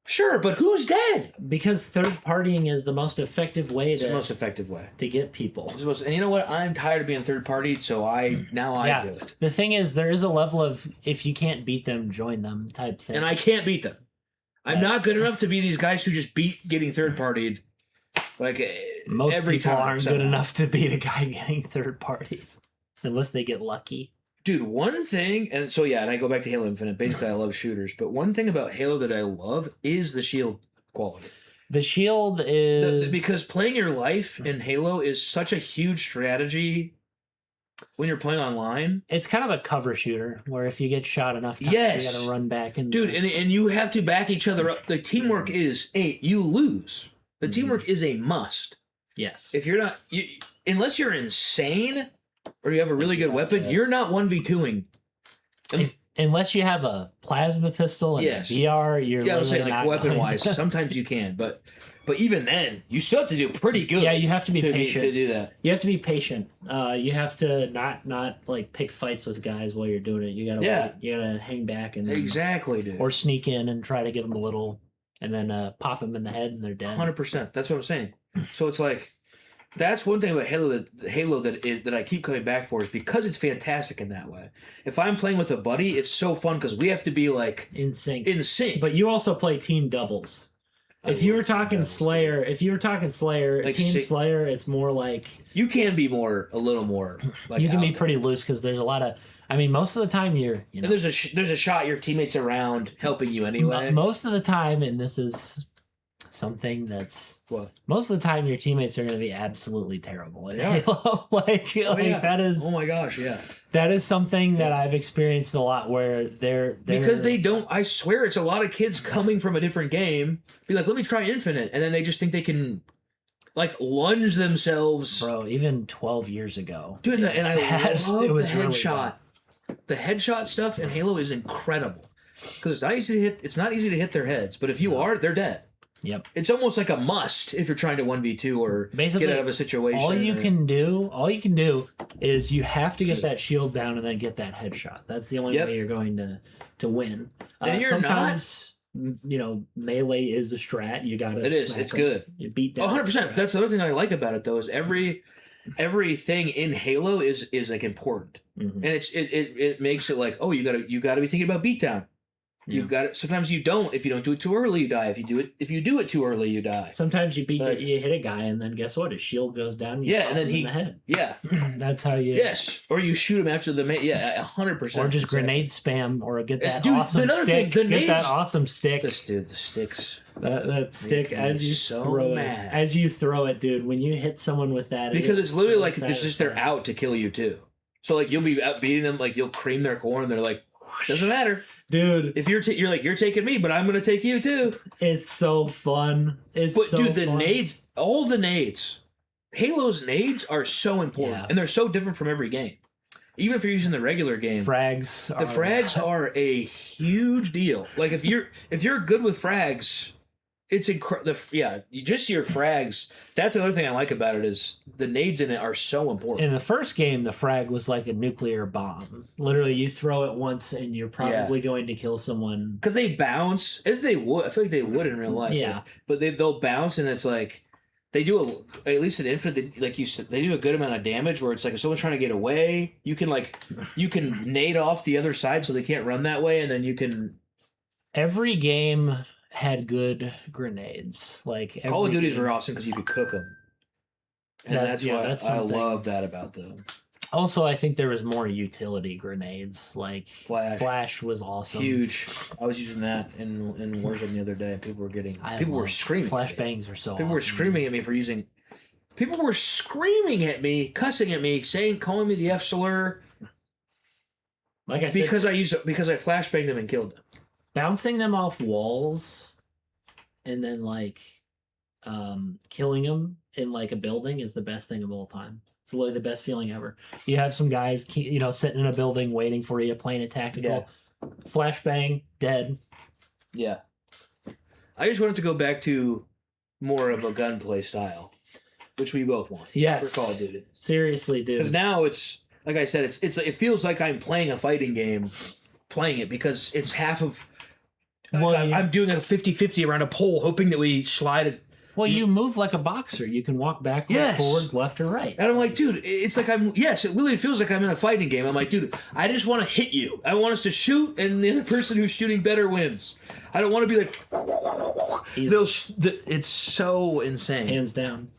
Sure, but who's dead? Because third partying is the most effective way It's the most effective way to get people. And you know what? I'm tired of being third partied, so I do it. The thing is, there is a level of if you can't beat them, join them type thing. And I can't beat them. I'm not good enough to be these guys who just beat getting third partied. Like most every people time aren't good enough to beat a guy getting third partied, unless they get lucky. Dude, one thing, and I go back to Halo Infinite. Basically, I love shooters, but one thing about Halo that I love is the shield quality. The shield is... because playing your life in Halo is such a huge strategy when you're playing online. It's kind of a cover shooter, where if you get shot enough times, you gotta run back. And you have to back each other up. The teamwork is, you lose. The teamwork is a must. Yes. If you're not... unless you're insane... or you have a really good weapon, you're not 1v2ing. Unless you have a plasma pistol and a VR, you're I'm saying like weapon-wise, sometimes you can, but even then, you still have to do pretty good. Yeah, you have to be patient to do that. You have to be patient. You have to not like pick fights with guys while you're doing it. You gotta you gotta hang back and exactly, dude. Or sneak in and try to give them a little, and then pop them in the head and they're dead. 100%. That's what I'm saying. So it's like. That's one thing about Halo that I keep coming back for is because it's fantastic in that way. If I'm playing with a buddy, it's so fun because we have to be like in sync. But you also play team doubles. If you were talking Slayer, like Team Slayer, it's more like you can be a little more. Like you can be pretty loose because there's a lot of. I mean, most of the time and there's a shot your teammates around helping you anyway. Most of the time, and this is something that's What? most of the time your teammates are going to be absolutely terrible at Yeah. Halo. That is. Oh my gosh, yeah. That is something that I've experienced a lot where they're because they don't. I swear, it's a lot of kids coming from a different game. Be like, let me try Infinite, and then they just think they can, like, lunge themselves. Bro, even 12 years ago. Doing that, and I love It the was really headshot. The headshot stuff in Halo is incredible because it's not easy to hit. It's not easy to hit their heads, but if you are, they're dead. Yep. It's almost like a must if you're trying to 1v2 or basically get out of a situation. All you can do is you have to get that shield down and then get that headshot. That's the only way you're going to win. And you're sometimes, melee is a strat. You gotta. It is. It's them. good. You beat that. 100%. That's the other thing that I like about it, though, is everything in Halo is like important, and it makes it like, oh, you gotta be thinking about beatdown. Yeah. You've got it. Sometimes you don't. If you don't do it too early, you die. If you do it too early, you die. Sometimes you hit a guy, and then guess what? His shield goes down. And then in the head. Yeah, that's how you. Yes, or you shoot him after the 100%. Or just grenade spam, or get that Dude, awesome stick. Get that awesome stick. The sticks. That stick as you throw it. As you throw it, dude. When you hit someone with that, because it's literally like it's just they're out to kill you too. So like you'll be out beating them, like you'll cream their core, and they're like, doesn't matter. Dude, if you're like you're taking me, but I'm gonna take you too. It's so fun. Nades, all the nades, Halo's nades are so important, and they're so different from every game. Even if you're using the regular game, frags are a huge deal. Like if you're good with frags, it's incredible. Just your frags. That's another thing I like about it is the nades in it are so important. In the first game, the frag was like a nuclear bomb. Literally, you throw it once and you're probably going to kill someone. Because they bounce, as they would. I feel like they would in real life. Yeah. But they'll bounce, and it's like they do at least in Infinite, like you said, they do a good amount of damage. Where it's like if someone's trying to get away, you can nade off the other side so they can't run that way, and then you can. Every game had good grenades. Like Call of Duties were awesome because you could cook them, and that's I love that about them. Also, I think there was more utility grenades. Like Flash was awesome, huge. I was using that in Warzone the other day. People were screaming. Flashbangs are so. People were screaming at me for using. People were screaming at me, cussing at me, calling me the F slur. Like I said, because I flashbanged them and killed them. Bouncing them off walls and then killing them in like a building is the best thing of all time. It's literally the best feeling ever. You have some guys, sitting in a building waiting for you, playing a tactical. Yeah. Flashbang, dead. Yeah. I just wanted to go back to more of a gunplay style, which we both want. Yes. For Call of Duty. Seriously, dude. Because now it's, like I said, it feels like I'm playing a fighting game, playing it because it's half of. I'm doing a 50-50 around a pole, hoping that we slide it. Well, you move like a boxer. You can walk backwards, forwards, left, or right. And I'm like, dude, it's like it really feels like I'm in a fighting game. I'm like, dude, I just want to hit you. I want us to shoot, and the other person who's shooting better wins. I don't want to be like, it's so insane. Hands down.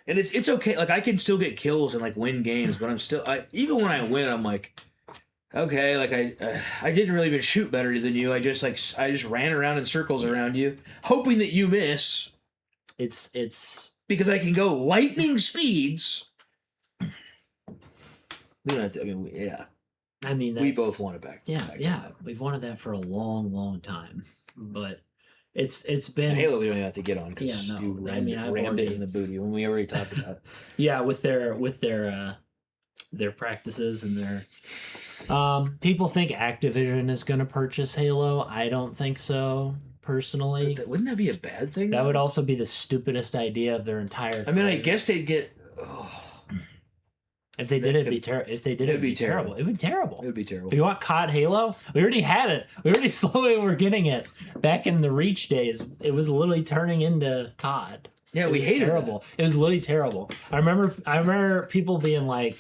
And it's okay. Like, I can still get kills and, like, win games, but I'm still, even when I win, I'm like, okay, like I didn't really even shoot better than you. I just ran around in circles around you, hoping that you miss. It's because I can go lightning speeds. We both want it back. Yeah. We've wanted that for a long, long time, but it's been and Halo. We don't have to get on because you rammed it in the booty when we already talked about it. Yeah, with their practices and their. People think Activision is going to purchase Halo. I don't think so, personally. Wouldn't that be a bad thing? That would also be the stupidest idea of their entire. I mean, I guess they'd get. If they did, it'd be terrible. If they did, it'd be terrible. It would be terrible. It would be terrible. But you want COD Halo? We already had it. We already slowly were getting it. Back in the Reach days, it was literally turning into COD. Yeah, we hated it. Terrible. It was literally terrible. I remember people being like.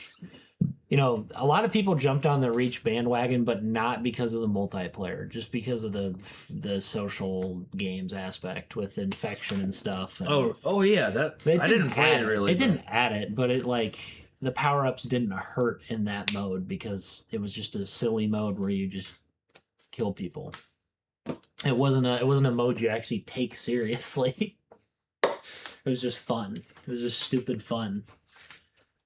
A lot of people jumped on the Reach bandwagon, but not because of the multiplayer, just because of the social games aspect with infection and stuff. And yeah, I didn't play it really. It didn't add it, but it the power ups didn't hurt in that mode because it was just a silly mode where you just kill people. It wasn't a mode you actually take seriously. It was just fun. It was just stupid fun.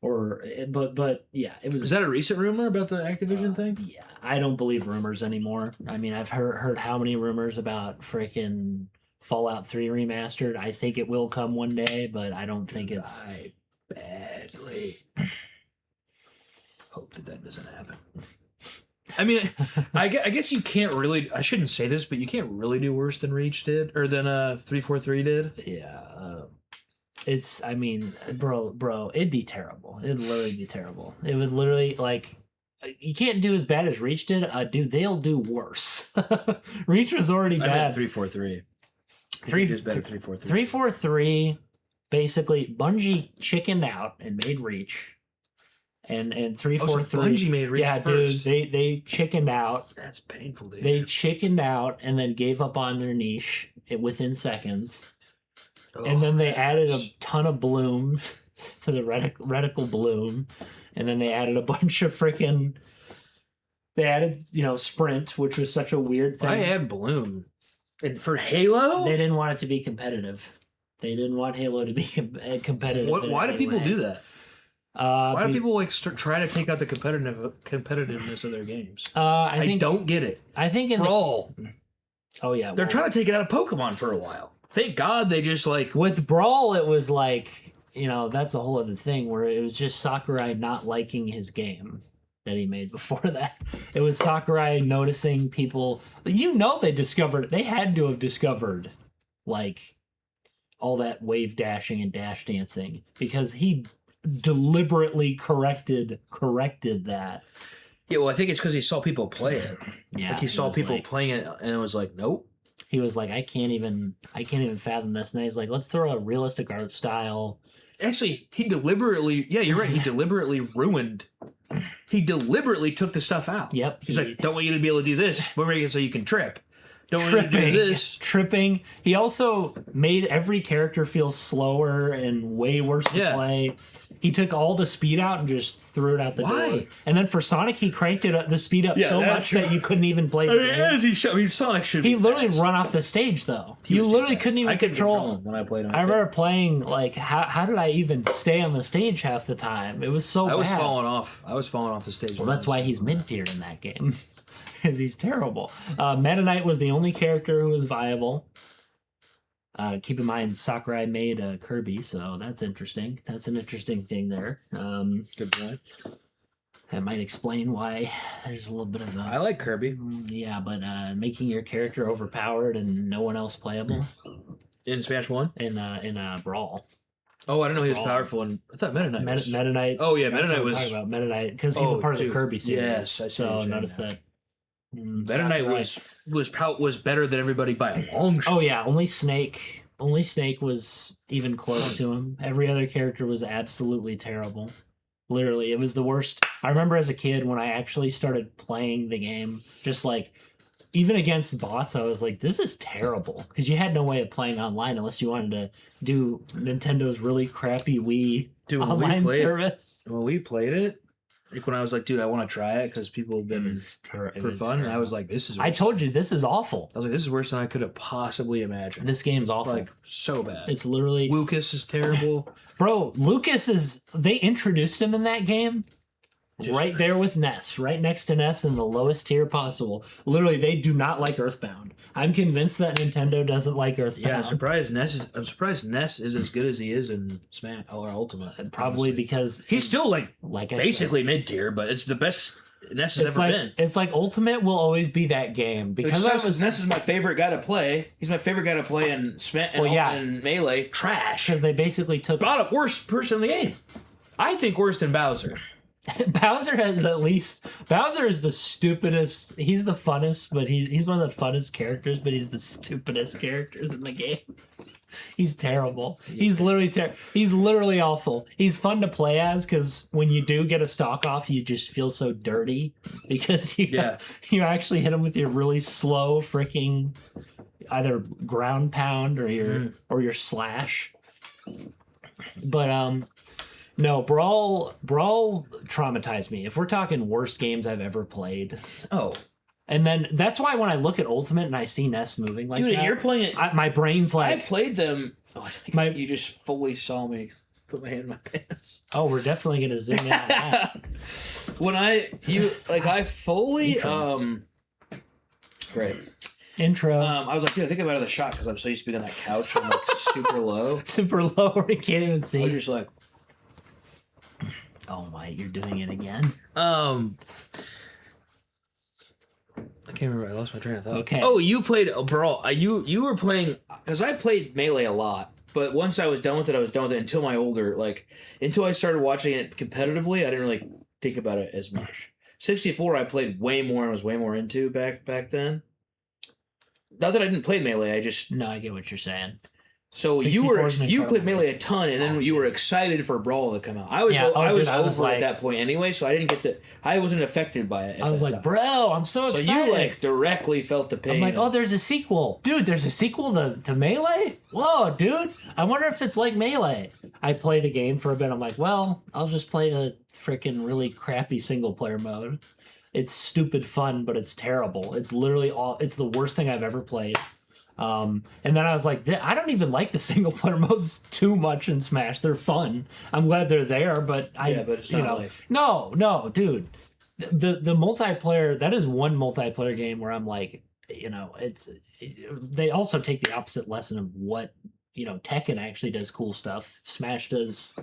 But yeah, it was. Is that a recent rumor about the Activision thing? Yeah, I don't believe rumors anymore. I mean, I've heard how many rumors about freaking Fallout 3 remastered. I think it will come one day, but I don't think it's. I badly hope that doesn't happen. I mean, I guess you can't really. I shouldn't say this, but you can't really do worse than Reach did, or than 343 did. Yeah, it's. I mean, bro, it'd be terrible. It'd literally be terrible. It would literally like. You can't do as bad as Reach did. Dude, they'll do worse. Reach was already bad. I meant 343. 3 is better. 343. 343. Basically, Bungie chickened out and made Reach. And 343. Bungie made Reach first. Dude, they chickened out. That's painful, dude. They chickened out and then gave up on their niche within seconds. And then they added a ton of bloom to the reticle bloom. And then they added a bunch of freaking. They added, sprint, which was such a weird thing. I had bloom. And for Halo? They didn't want it to be competitive. They didn't want Halo to be competitive. Why do people do that? Why do people try to take out the competitiveness of their games? I don't get it. I think Brawl. Oh yeah, they're trying to take it out of Pokemon for a while. Thank God they just with Brawl. It was that's a whole other thing where it was just Sakurai not liking his game that he made before that. It was Sakurai noticing people. They had to have discovered all that wave dashing and dash dancing because he deliberately corrected that. Yeah, well, I think it's because he saw people play it. Yeah, he saw people playing it, and it was like, nope. He was like, I can't even fathom this. And he's like, let's throw a realistic art style. Actually, he deliberately. Yeah, you're right. He deliberately ruined. He deliberately took the stuff out. Yep. He's like, don't want you to be able to do this. We're making it so you can trip. Don't want you to do this. Tripping. He also made every character feel slower and way worse to play. He took all the speed out and just threw it out the door. And then for Sonic, he cranked the speed up so much that you couldn't even play the game. Sonic should He literally run off the stage, though. You literally couldn't even control him when I played him. I remember playing, how did I even stay on the stage half the time? It was so bad. I was falling off the stage. Well, that's why he's mid-tier in that game. Because he's terrible. Meta Knight was the only character who was viable. Keep in mind, Sakurai made Kirby, so that's interesting. That's an interesting thing there. Good point. That might explain why there's a little bit of a... I like Kirby. Yeah, but making your character overpowered and no one else playable. In Smash 1? In Brawl. Oh, I didn't know he was powerful. I thought Meta Knight was... Meta Knight. Oh, yeah, Meta Knight was... Talking about Meta Knight, because he's a part of the Kirby series. Yes, I see so notice that... Meta Knight was better than everybody by a long shot. Oh yeah, only Snake was even close to him. Every other character was absolutely terrible. Literally, it was the worst. I remember as a kid when I actually started playing the game, just even against bots, I was like, this is terrible. Because you had no way of playing online unless you wanted to do Nintendo's really crappy Wii online service. When we played it, when I was like, dude, I want to try it because people have been for fun. And I was like, this is... I told you, this is awful. I was like, this is worse than I could have possibly imagined. This game's awful. So bad. It's literally... Lucas is terrible. Bro, Lucas is... They introduced him in that game. Right there with Ness. Right next to Ness in the lowest tier possible. Literally, they do not like Earthbound. I'm convinced that Nintendo doesn't like Earthbound. Yeah, I'm surprised Ness is as good as he is in Smash or Ultimate. And probably because he's still basically mid tier, but it's the best Ness has ever been. It's like Ultimate will always be that game because Ness is my favorite guy to play. He's my favorite guy to play in Smash and Melee. Trash because they basically took worst person in the game. I think worse than Bowser. Bowser is the stupidest. He's the funnest, but he's one of the funnest characters, but he's the stupidest characters in the game. He's terrible. He's literally awful. He's fun to play as because when you do get a stock off, you just feel so dirty because you actually hit him with your really slow freaking either ground pound or your slash. But no, Brawl traumatized me. If we're talking worst games I've ever played, And then that's why when I look at Ultimate and I see Ness moving like Dude, that, you're playing it. my brain's like... I played them. Oh, I think you just fully saw me put my hand in my pants. Oh, we're definitely going to zoom in on that. When I fully... Great. Intro. I was like, dude, I think I'm out of the shot because I'm so used to being on that couch. I'm like super low. Super low where you can't even see. I was just like... Oh my, you're doing it again. I can't remember. I lost my train of thought. Okay. Oh, you played Brawl. You were playing because I played Melee a lot, but once I was done with it, I was done with it until until I started watching it competitively. I didn't really think about it as much. 64, I played way more and was way more into back then. Not that I didn't play Melee, I just No, I get what you're saying. So you played Melee a ton, and then you were excited for Brawl to come out. I was over at that point anyway, so I didn't get to. I wasn't affected by it. I was like, time. bro, I'm so excited. So you like directly felt the pain. I'm like, oh, there's a sequel, dude. There's a sequel to Melee. Whoa, dude. I wonder if it's like Melee. I played a game for a bit. I'm like, well, I'll just play the freaking really crappy single player mode. It's stupid fun, but it's terrible. It's literally it's the worst thing I've ever played. And then I was like, I don't even like the single player modes too much in Smash. They're fun. I'm glad they're there, but but it's not like... No, dude. The multiplayer, that is one multiplayer game where I'm like, they also take the opposite lesson of what, Tekken actually does cool stuff. Smash does.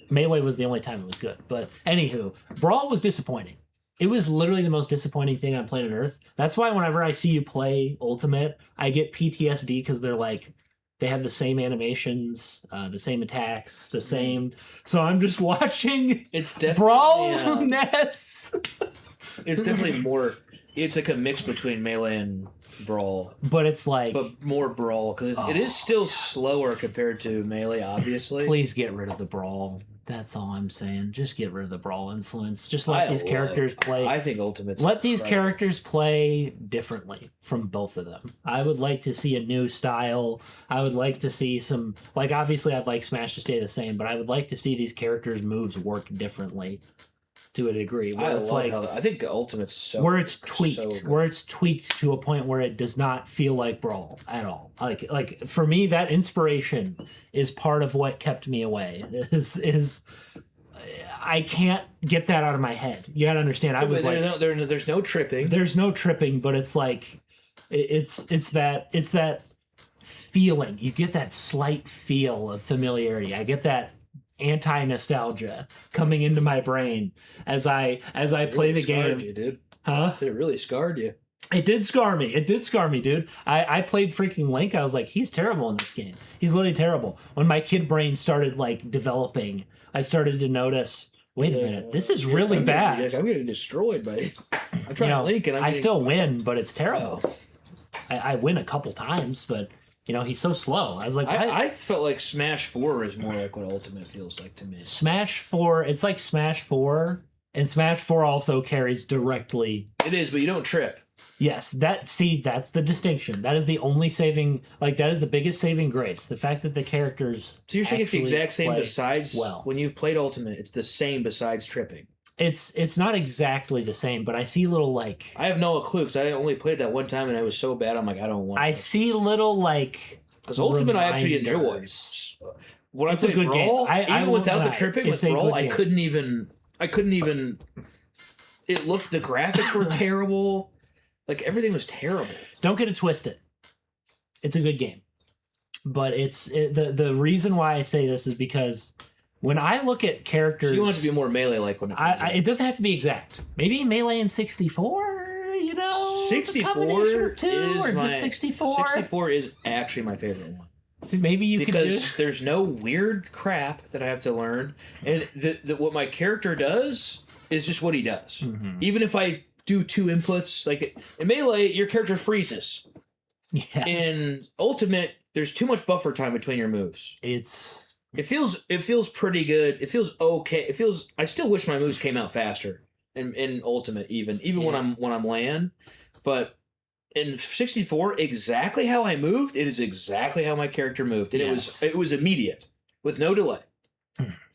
Melee was the only time it was good. But anywho, Brawl was disappointing. It was literally the most disappointing thing on planet Earth. That's why whenever I see you play Ultimate, I get PTSD because they have the same animations, the same attacks, the same. So I'm just watching. It's definitely Brawl Ness. It's definitely more. It's like a mix between Melee and Brawl, but it's like, but more Brawl because it is still slower compared to Melee. Obviously, please get rid of the Brawl. That's all I'm saying. Just get rid of the Brawl influence. Just let these characters play. I think Ultimate's let these characters play differently from both of them. I would like to see a new style. I would like to see some, obviously I'd like Smash to stay the same, but I would like to see these characters' moves work differently to a degree. Where I think Ultimate's so... Where it's tweaked. Where it's tweaked to a point where it does not feel like Brawl at all. Like for me, that inspiration is part of what kept me away. Is I can't get that out of my head. You gotta understand. I was there's no tripping. There's no tripping, but it's like it's that feeling. You get that slight feel of familiarity. I get that anti-nostalgia coming into my brain as I play the game. You, dude. Huh? It really scarred you. It did scar me, dude. I played freaking Link. I was like, he's terrible in this game. He's literally terrible. When my kid brain started developing, I started to notice, wait a minute, this is really bad. I'm getting destroyed by I'm trying Link and I still win, but it's terrible. I win a couple times, but he's so slow. I was like, I felt like Smash 4 is more like what Ultimate feels like to me. Smash 4, it's like Smash 4, and Smash 4 also carries directly. It is, but you don't trip. Yes, that's the distinction. That is the only saving, that is the biggest saving grace. The fact that the characters. So you're saying it's the exact same besides when you've played Ultimate, it's the same besides tripping. It's not exactly the same, but I see little I have no clue because I only played that one time and I was so bad. I'm like, I don't want. I see little because Ultimate I actually enjoy. When I played Brawl, even without the tripping with Brawl, I couldn't even. It looked. The graphics were terrible. Everything was terrible. Don't get it twisted. It's a good game, but the reason why I say this is because. When I look at characters... So you want it to be more Melee-like when it comes it doesn't have to be exact. Maybe Melee in 64, 64 is my... 64? 64 is actually my favorite one. So maybe you could do... Because there's no weird crap that I have to learn. And what my character does is just what he does. Mm-hmm. Even if I do two inputs... in Melee, your character freezes. Yes. In Ultimate, there's too much buffer time between your moves. It feels pretty good. It feels okay. I still wish my moves came out faster in Ultimate even when I'm land. But in 64, exactly how I moved, it is exactly how my character moved. And it was immediate with no delay.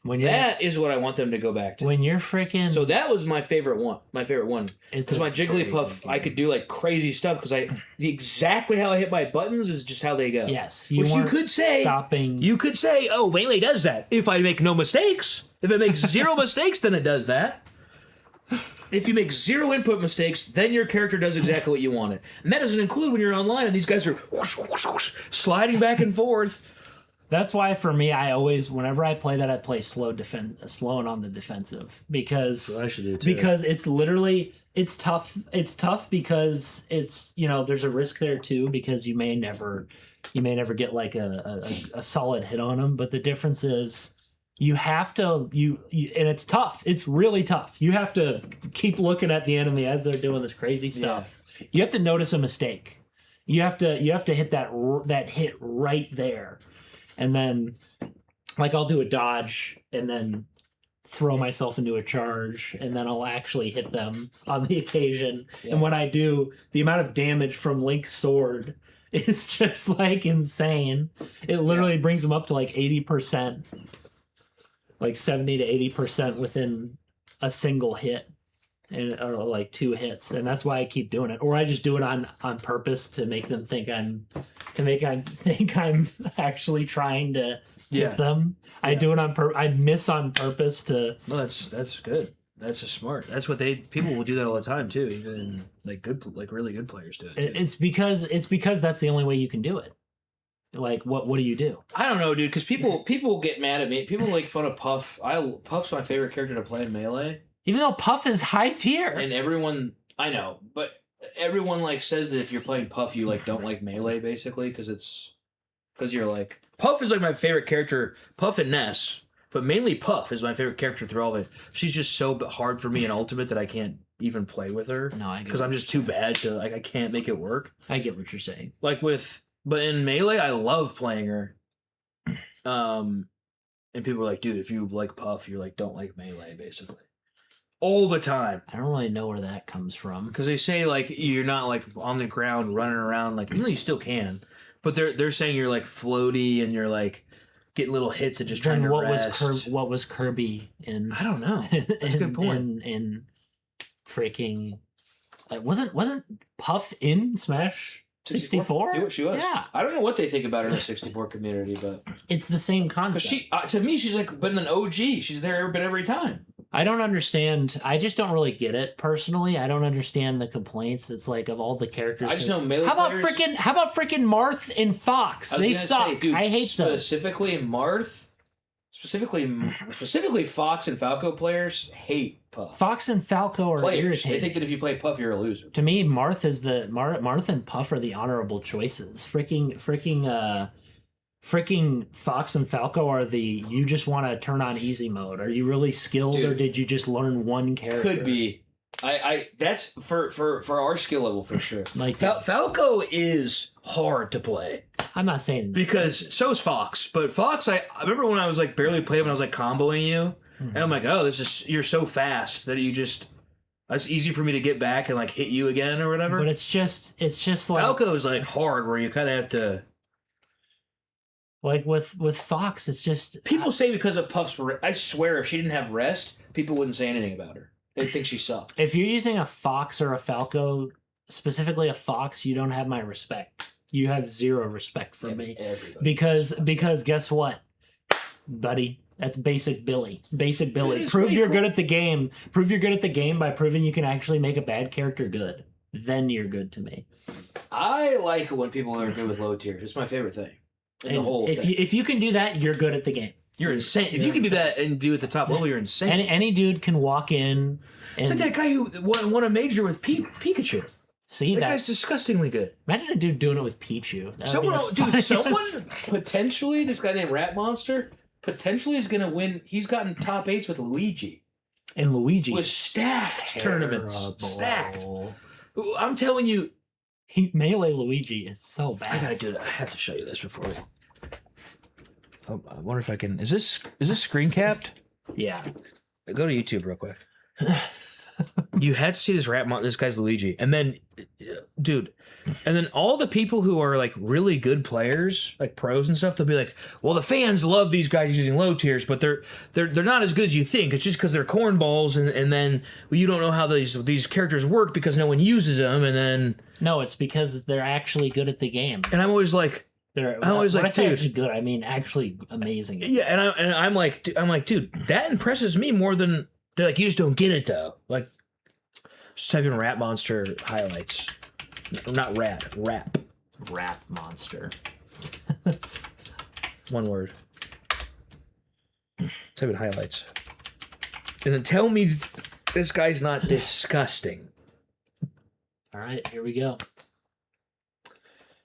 That is what I want them to go back to. When you're freaking... So that was my favorite one. Because my Jigglypuff, I could do like crazy stuff because exactly how I hit my buttons is just how they go. Yes. Which you could say, oh, Melee does that. If I make no mistakes. If it makes 0 mistakes, then it does that. If you make 0 input mistakes, then your character does exactly what you wanted. And that doesn't include when you're online and these guys are whoosh, whoosh, whoosh, sliding back and forth. That's why for me, I always, whenever I play that, I play slow and on the defensive because That's what I should do too. Because it's literally it's tough. It's tough because it's there's a risk there too because you may never get like a solid hit on them. But the difference is you have to and it's tough. It's really tough. You have to keep looking at the enemy as they're doing this crazy stuff. Yeah. You have to notice a mistake. You have to hit that hit right there. And then, like, I'll do a dodge and then throw myself into a charge, and then I'll actually hit them on the occasion. Yeah. And when I do, the amount of damage from Link's sword is just, like, insane. It literally brings them up to, like, 80%. Like, 70 to 80% within a single hit. Or, like, 2 hits. And that's why I keep doing it. Or I just do it on purpose to make them think I'm actually trying to hit them. I do it on I miss on purpose to. No, that's good. That's a smart. That's what people will do that all the time too. Even really good players do it. It's because that's the only way you can do it. Like what do you do? I don't know, dude. Because people get mad at me. People make fun of Puff. Puff's my favorite character to play in Melee. Even though Puff is high tier, and everyone I know, but. Everyone like says that if you're playing Puff, you like don't like Melee basically because you're like Puff is like my favorite character. Puff and Ness, but mainly Puff is my favorite character through all of it. She's just so hard for me in Ultimate that I can't even play with her. No, because I'm just too bad to I can't make it work. I get what you're saying. But in Melee, I love playing her. And people are like, dude, if you like Puff, you're like don't like Melee basically. All the time. I don't really know where that comes from. Because they say, like, you're not, like, on the ground running around. Like, you still can. But they're saying you're, like, floaty and you're, like, getting little hits and just trying to rest. What was Kirby in... I don't know. That's a good point. In freaking... wasn't Puff in Smash 64? She was. Yeah. I don't know what they think about her in the 64 community, but... It's the same concept. To me, she's, like, been an OG. She's there every time. I don't understand. I just don't really get it personally. I don't understand the complaints. It's like of all the characters. I just know Melee How about freaking Marth and Fox? They suck. Say, dude, I hate them. Specifically Fox and Falco players hate Puff. Fox and Falco are irritating. They think that if you play Puff, you're a loser. To me, Marth and Puff are the honorable choices. Freaking Fox and Falco are you just want to turn on easy mode. Are you really skilled, dude, or did you just learn one character? Could be. That's for our skill level for sure. Like Falco is hard to play. I'm not saying because so is Fox, but Fox I remember when I was like barely playing when I was like comboing you, and I'm like, oh, you're so fast that it's easy for me to get back and like hit you again or whatever. But it's just like Falco's like hard where you kind of have to. Like with Fox, it's just... People say because of Puff's... I swear, if she didn't have rest, people wouldn't say anything about her. They'd think she sucked. If you're using a Fox or a Falco, specifically a Fox, you don't have my respect. You have zero respect for me. Because guess what, buddy? That's basic Billy. Basic Billy. Prove you're good at the game. Prove you're good at the game by proving you can actually make a bad character good. Then you're good to me. I like when people are good with low tiers. It's my favorite thing. If you can do that, you're good at the game. You're insane. If you can do that and do it at the top level, you're insane. Any dude can walk in. It's like that guy who won a major with Pikachu. See, that guy's disgustingly good. Imagine a dude doing it with Pichu. Someone potentially, this guy named Rat Monster, potentially is going to win. He's gotten top 8s with Luigi. And Luigi with stacked tournaments. Stacked. I'm telling you. Melee Luigi is so bad. I gotta do it. I have to show you this before. Oh, I wonder if I can. Is this screen capped? Yeah. Go to YouTube real quick. You had to see this this guy's Luigi, and then, dude, And then all the people who are like really good players, like pros and stuff, they'll be like, "Well, the fans love these guys using low tiers, but they're not as good as you think. It's just because they're cornballs, and then you don't know how these characters work because no one uses them, and then No, it's because they're actually good at the game. and I'm always like, When like, I say dude, actually good, I mean actually amazing. yeah, and I'm like, dude, that impresses me more than they're like, you just don't get it though. Like, just type in Rat Monster highlights, not rap. Rap monster. One word. Type in highlights. And then tell me this guy's not disgusting. All right, here we go.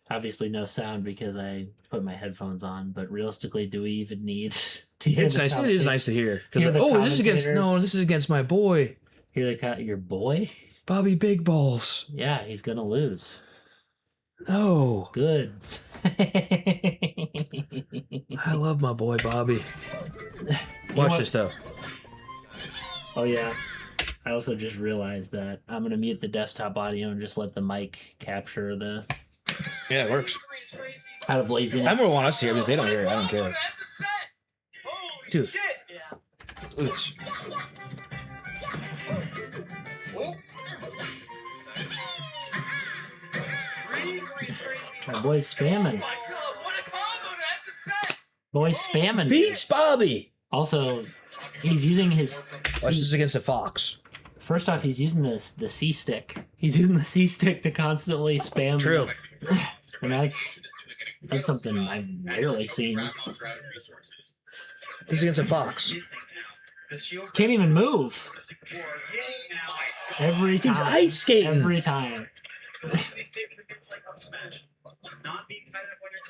Obviously no sound because I put my headphones on, but realistically, do we even need to hear It's nice. It is nice to hear. Hear the This is against my boy. Hear your boy? Bobby Big Balls. Yeah, he's gonna lose. No. Good. I love my boy Bobby. Watch this though. Oh yeah. I also just realized that I'm gonna mute the desktop audio and just let the mic capture the. Yeah, it works. Out of laziness. I want us to hear it, but if they don't hear it, I don't care. Dude. Look at this. My boy's spamming. Boy's spamming. Beats Bobby. Also, he's using his. Watch this against the Fox. First off, he's using the C stick. He's using the C stick to constantly spam. True. And that's something I've rarely seen. This is against a Fox. Can't even move. Every time. He's ice skating. Every time.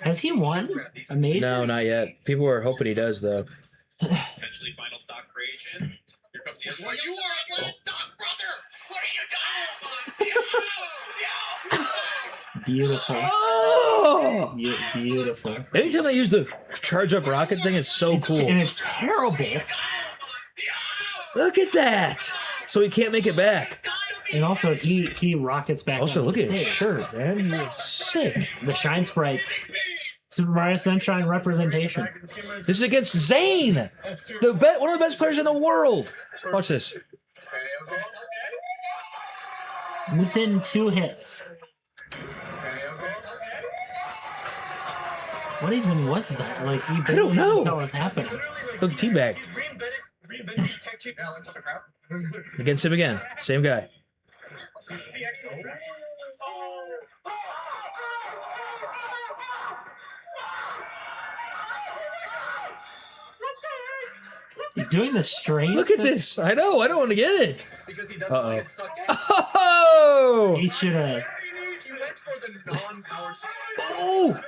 Has he won a major? No, not yet. People are hoping he does, though. Potentially final stock creation. Here comes the other one. You are a last stock, brother! What are you doing? Beautiful. Oh! Beautiful. Anytime I use the charge up rocket thing, it's so cool. And it's terrible. Look at that! So he can't make it back. And also, he rockets back. Also, on look the at his stage. shirt, man. He's sick. The Shine Sprites. Super Mario Sunshine representation. This is against Zane, one of the best players in the world. Watch this. Within 2 hits. What even was that? Like, you I don't know. Tell what's happening. Look, teabag. Against him again. Same guy. He's doing the string. Look at this. I know. I don't want to get it. Uh-oh. Oh! He should have. Oh!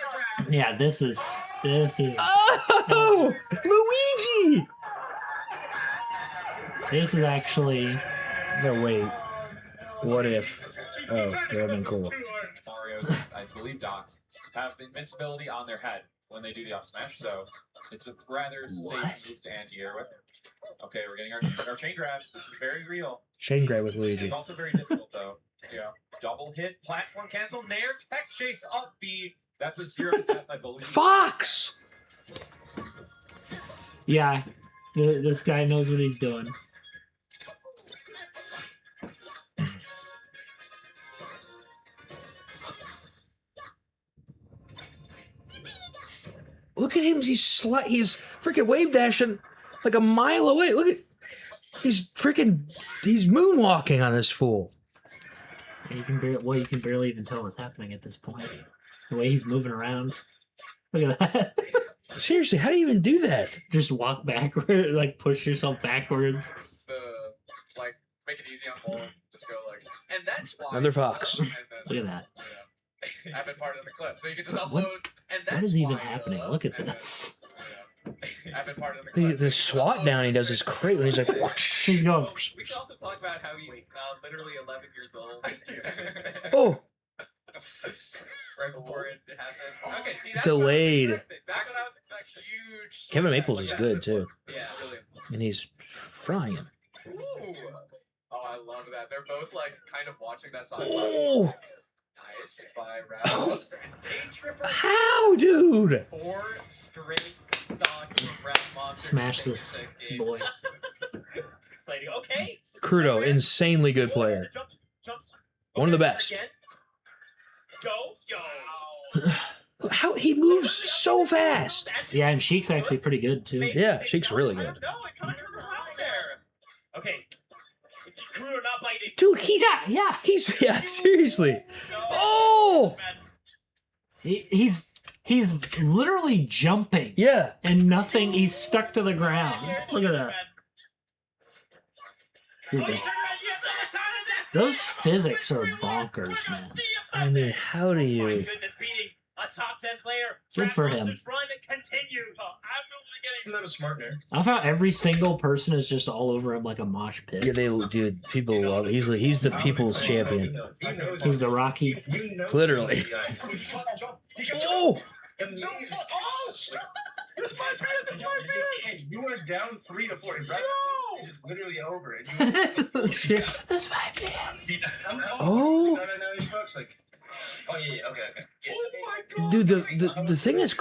Yeah, this is. Oh! Luigi! This is actually. No, wait. What if? Oh, that would have been cool. Mario's, I believe, docs have invincibility on their head when they do the up smash, so it's a rather safe move to anti-air with. Okay, we're getting our chain grabs. This is very real. Chain grab with Luigi. It's also very difficult, though. Yeah. Double hit, platform cancel, nair, tech chase, up B. That's a 0 to death, I believe. Fox! Yeah, this guy knows what he's doing. Look at him. He's freaking wave dashing like a mile away. Look at he's moonwalking on this fool. And you can barely even tell what's happening at this point. The way he's moving around. Look at that. Seriously, how do you even do that? Just walk backward, like push yourself backwards. Like make it easy on hold. Just go like, and that's why. Another Fox. And then, Look at that. yeah. I've been part of the clip, so you can just upload. What- and that's What is even why, happening? Look at this. I've been part of the clip. The SWAT down he does is great when he's like, whoosh. He's going. We should also talk about how he's literally 11 years old. Oh, Right before it happens. Okay, see, that's Delayed. That's what I was expecting. Huge. Kevin Maples is good too, Yeah, really. and he's frying. Ooh. Oh, I love that. They're both like kind of watching that side. Oh, Nice by Round. Day Tripper. How, dude? 4 straight stocks from Round Monster. Smash this boy. Exciting. Okay. Crudo, insanely good player. Jumps. One of the best. Again. Yo. How he moves so fast. Yeah, and Sheik's actually pretty good too. Yeah, Sheik's really good. No, it kind of turned around there. Okay. Crudo not biting. Dude, he's seriously. Oh! He's literally jumping. Yeah. And nothing. He's stuck to the ground. Look at that. Dude, those physics are bonkers, man. I mean, how do My you? goodness, beating a top 10 player. Good for him. Run continues. Absolutely getting to that was smart there. I found every single person is just all over him like a mosh pit. Yeah, dude, people love it. He's the people's champion. He's the Rocky. Literally. Oh! This might be it. This might be it. You were down 3 to 4. It's just literally over. This might be it. Oh! Like, oh yeah, okay. Yeah. Oh my god. Dude, the thing that's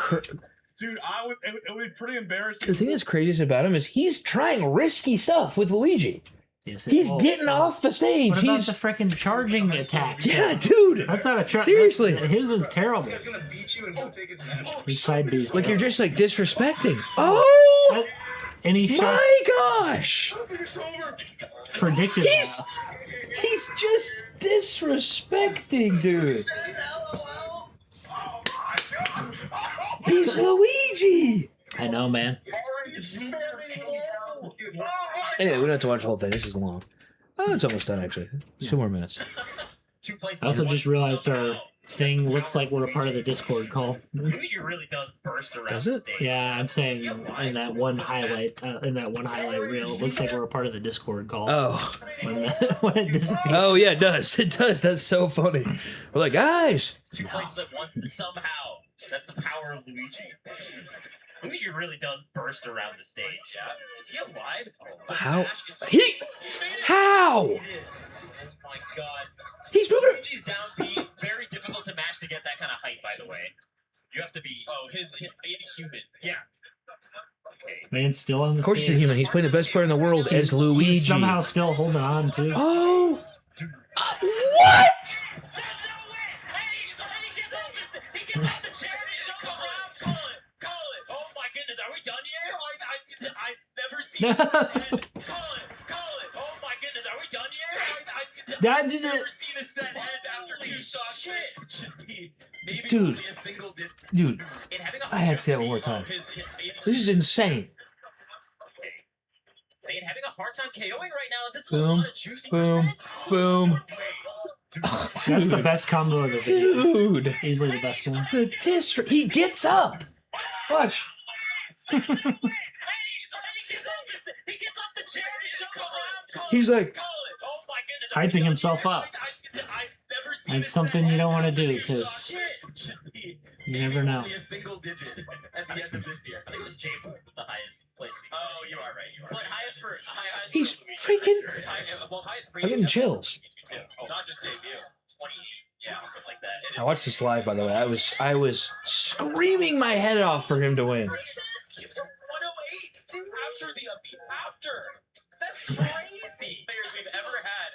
Dude, it would be pretty embarrassing. the thing that's craziest about him is he's trying risky stuff with Luigi. Yes, He's getting off the stage. What about He's the freaking charging attack? yeah, dude. That's not a charge. Seriously. His is terrible. This guy's gonna beat you and go take his medal. His side B's Like you're terrible. just like disrespecting. Oh And he shot my gosh! It's over. predicted He's that. he's just disrespecting, dude. He's Luigi. I know, man. Anyway, we don't have to watch the whole thing. This is long. Oh, it's almost done actually. 2 more minutes. 2 places. I also just realized our thing looks like we're a part of the Discord call. Luigi really does burst around. Does it? the stage. Yeah, I'm saying in that one highlight reel, it looks like we're a part of the Discord call. Oh. When it disappears. Oh yeah, it does. It does. That's so funny. We're like, guys. 2 places at once somehow. That's the power of Luigi. Luigi really does burst around the stage. Yeah. Is he alive? The How? mash is so- He? made it. How? He did. Oh my god. He's moving. Luigi's down B, very difficult to mash to get that kind of height, by the way. You have to be. Oh, his human. Yeah. Okay. Man's still on the Of course, stage. he's a human. He's playing the best player in the world as Luigi. He's somehow still holding on, too. Oh. Dude. What? There's no way! Hey, he gets off the chair and he shoves around. Call it. Oh my goodness, are we done here? I've never seen this end. Call it. Oh my goodness, are we done here? I've That's never it. seen a set end after 2 shots. Should be maybe Dude. only a single disc. Dude, And having a I had to say that one more time. his this is insane. Saying having a hard time KOing right now. This is Boom, a lot of juicy boom, percent. boom. Oh, That's the best combo of the video. Dude. Easily the best one. The he gets up. Watch. He gets off the chair and he shoves around. He's like, Oh my goodness. Hyping himself up. I've never seen That's a something set you don't end want to after do, 2 because shots. Should be you never know. only a single digit at the end of this year. I think it was Jay with the highest placing. Oh, you are right. But highest for highest. He's for- freaking. well, highest. I'm getting chills. Oh, not just debut. 28. Yeah, something like that. It I is- watched this live, by the way. I was screaming my head off for him to win. Gives him 108 after the after. That's crazy. Players we've ever had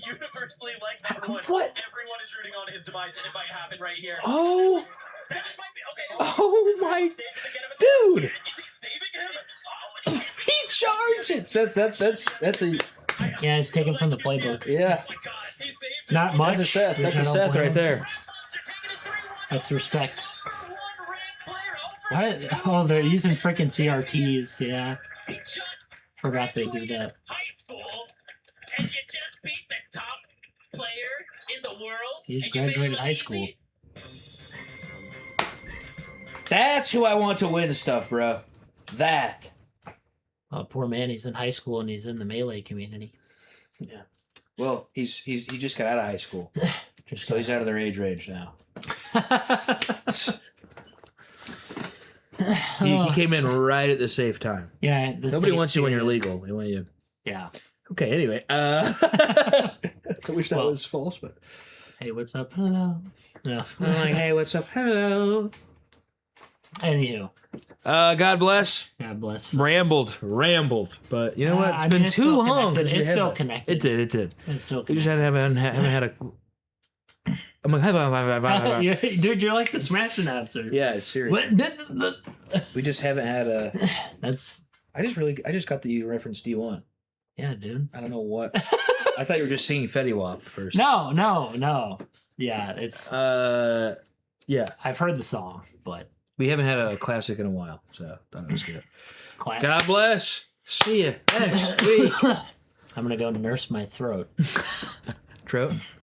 universally like number 1. What? Everyone is rooting on his demise, and it might happen right here. Oh, That just might be okay. oh my, Saves it to get him a- dude! Is he saving him? Oh, and He charges. That's a Yeah, it's taken from the playbook. yeah. oh my god, he saved him. Not much. That's a Seth. which That's I a don't Seth blame right him. there. Monster taking a 3-1. That's respect. Number 1 ranked player over What? Oh, they're using freaking CRTs. Yeah, He just forgot they do that. high school, and you just beat the top player in the world. He's and you made it graduated look high easy? school. That's who I want to win stuff, bro. That. Oh, poor man. He's in high school and he's in the melee community. Yeah. Well, he just got out of high school, Just so he's out of their age range now. He came in right at the safe time. Yeah. Nobody wants you when you're legal. They want you. Yeah. Okay. Anyway, I wish that Well- was false, but Hey, what's up? Hello. No. I'm like, hey, what's up? Hello. Anywho, God bless. God bless. Rambled. But you know what? It's I been mean, too long. connected. It's still It connected. did. It's still We just connected. haven't had a. I'm like, Dude, you're like the Smash announcer. yeah, it's serious. What? We just haven't had a. That's I just got the reference D1. yeah, dude. I don't know what. I thought you were just singing Fetty Wap first. No. Yeah, it's. Yeah, I've heard the song, but we haven't had a classic in a while, so thought it was good. class. God bless. See you next week. I'm gonna go nurse my throat. Trout.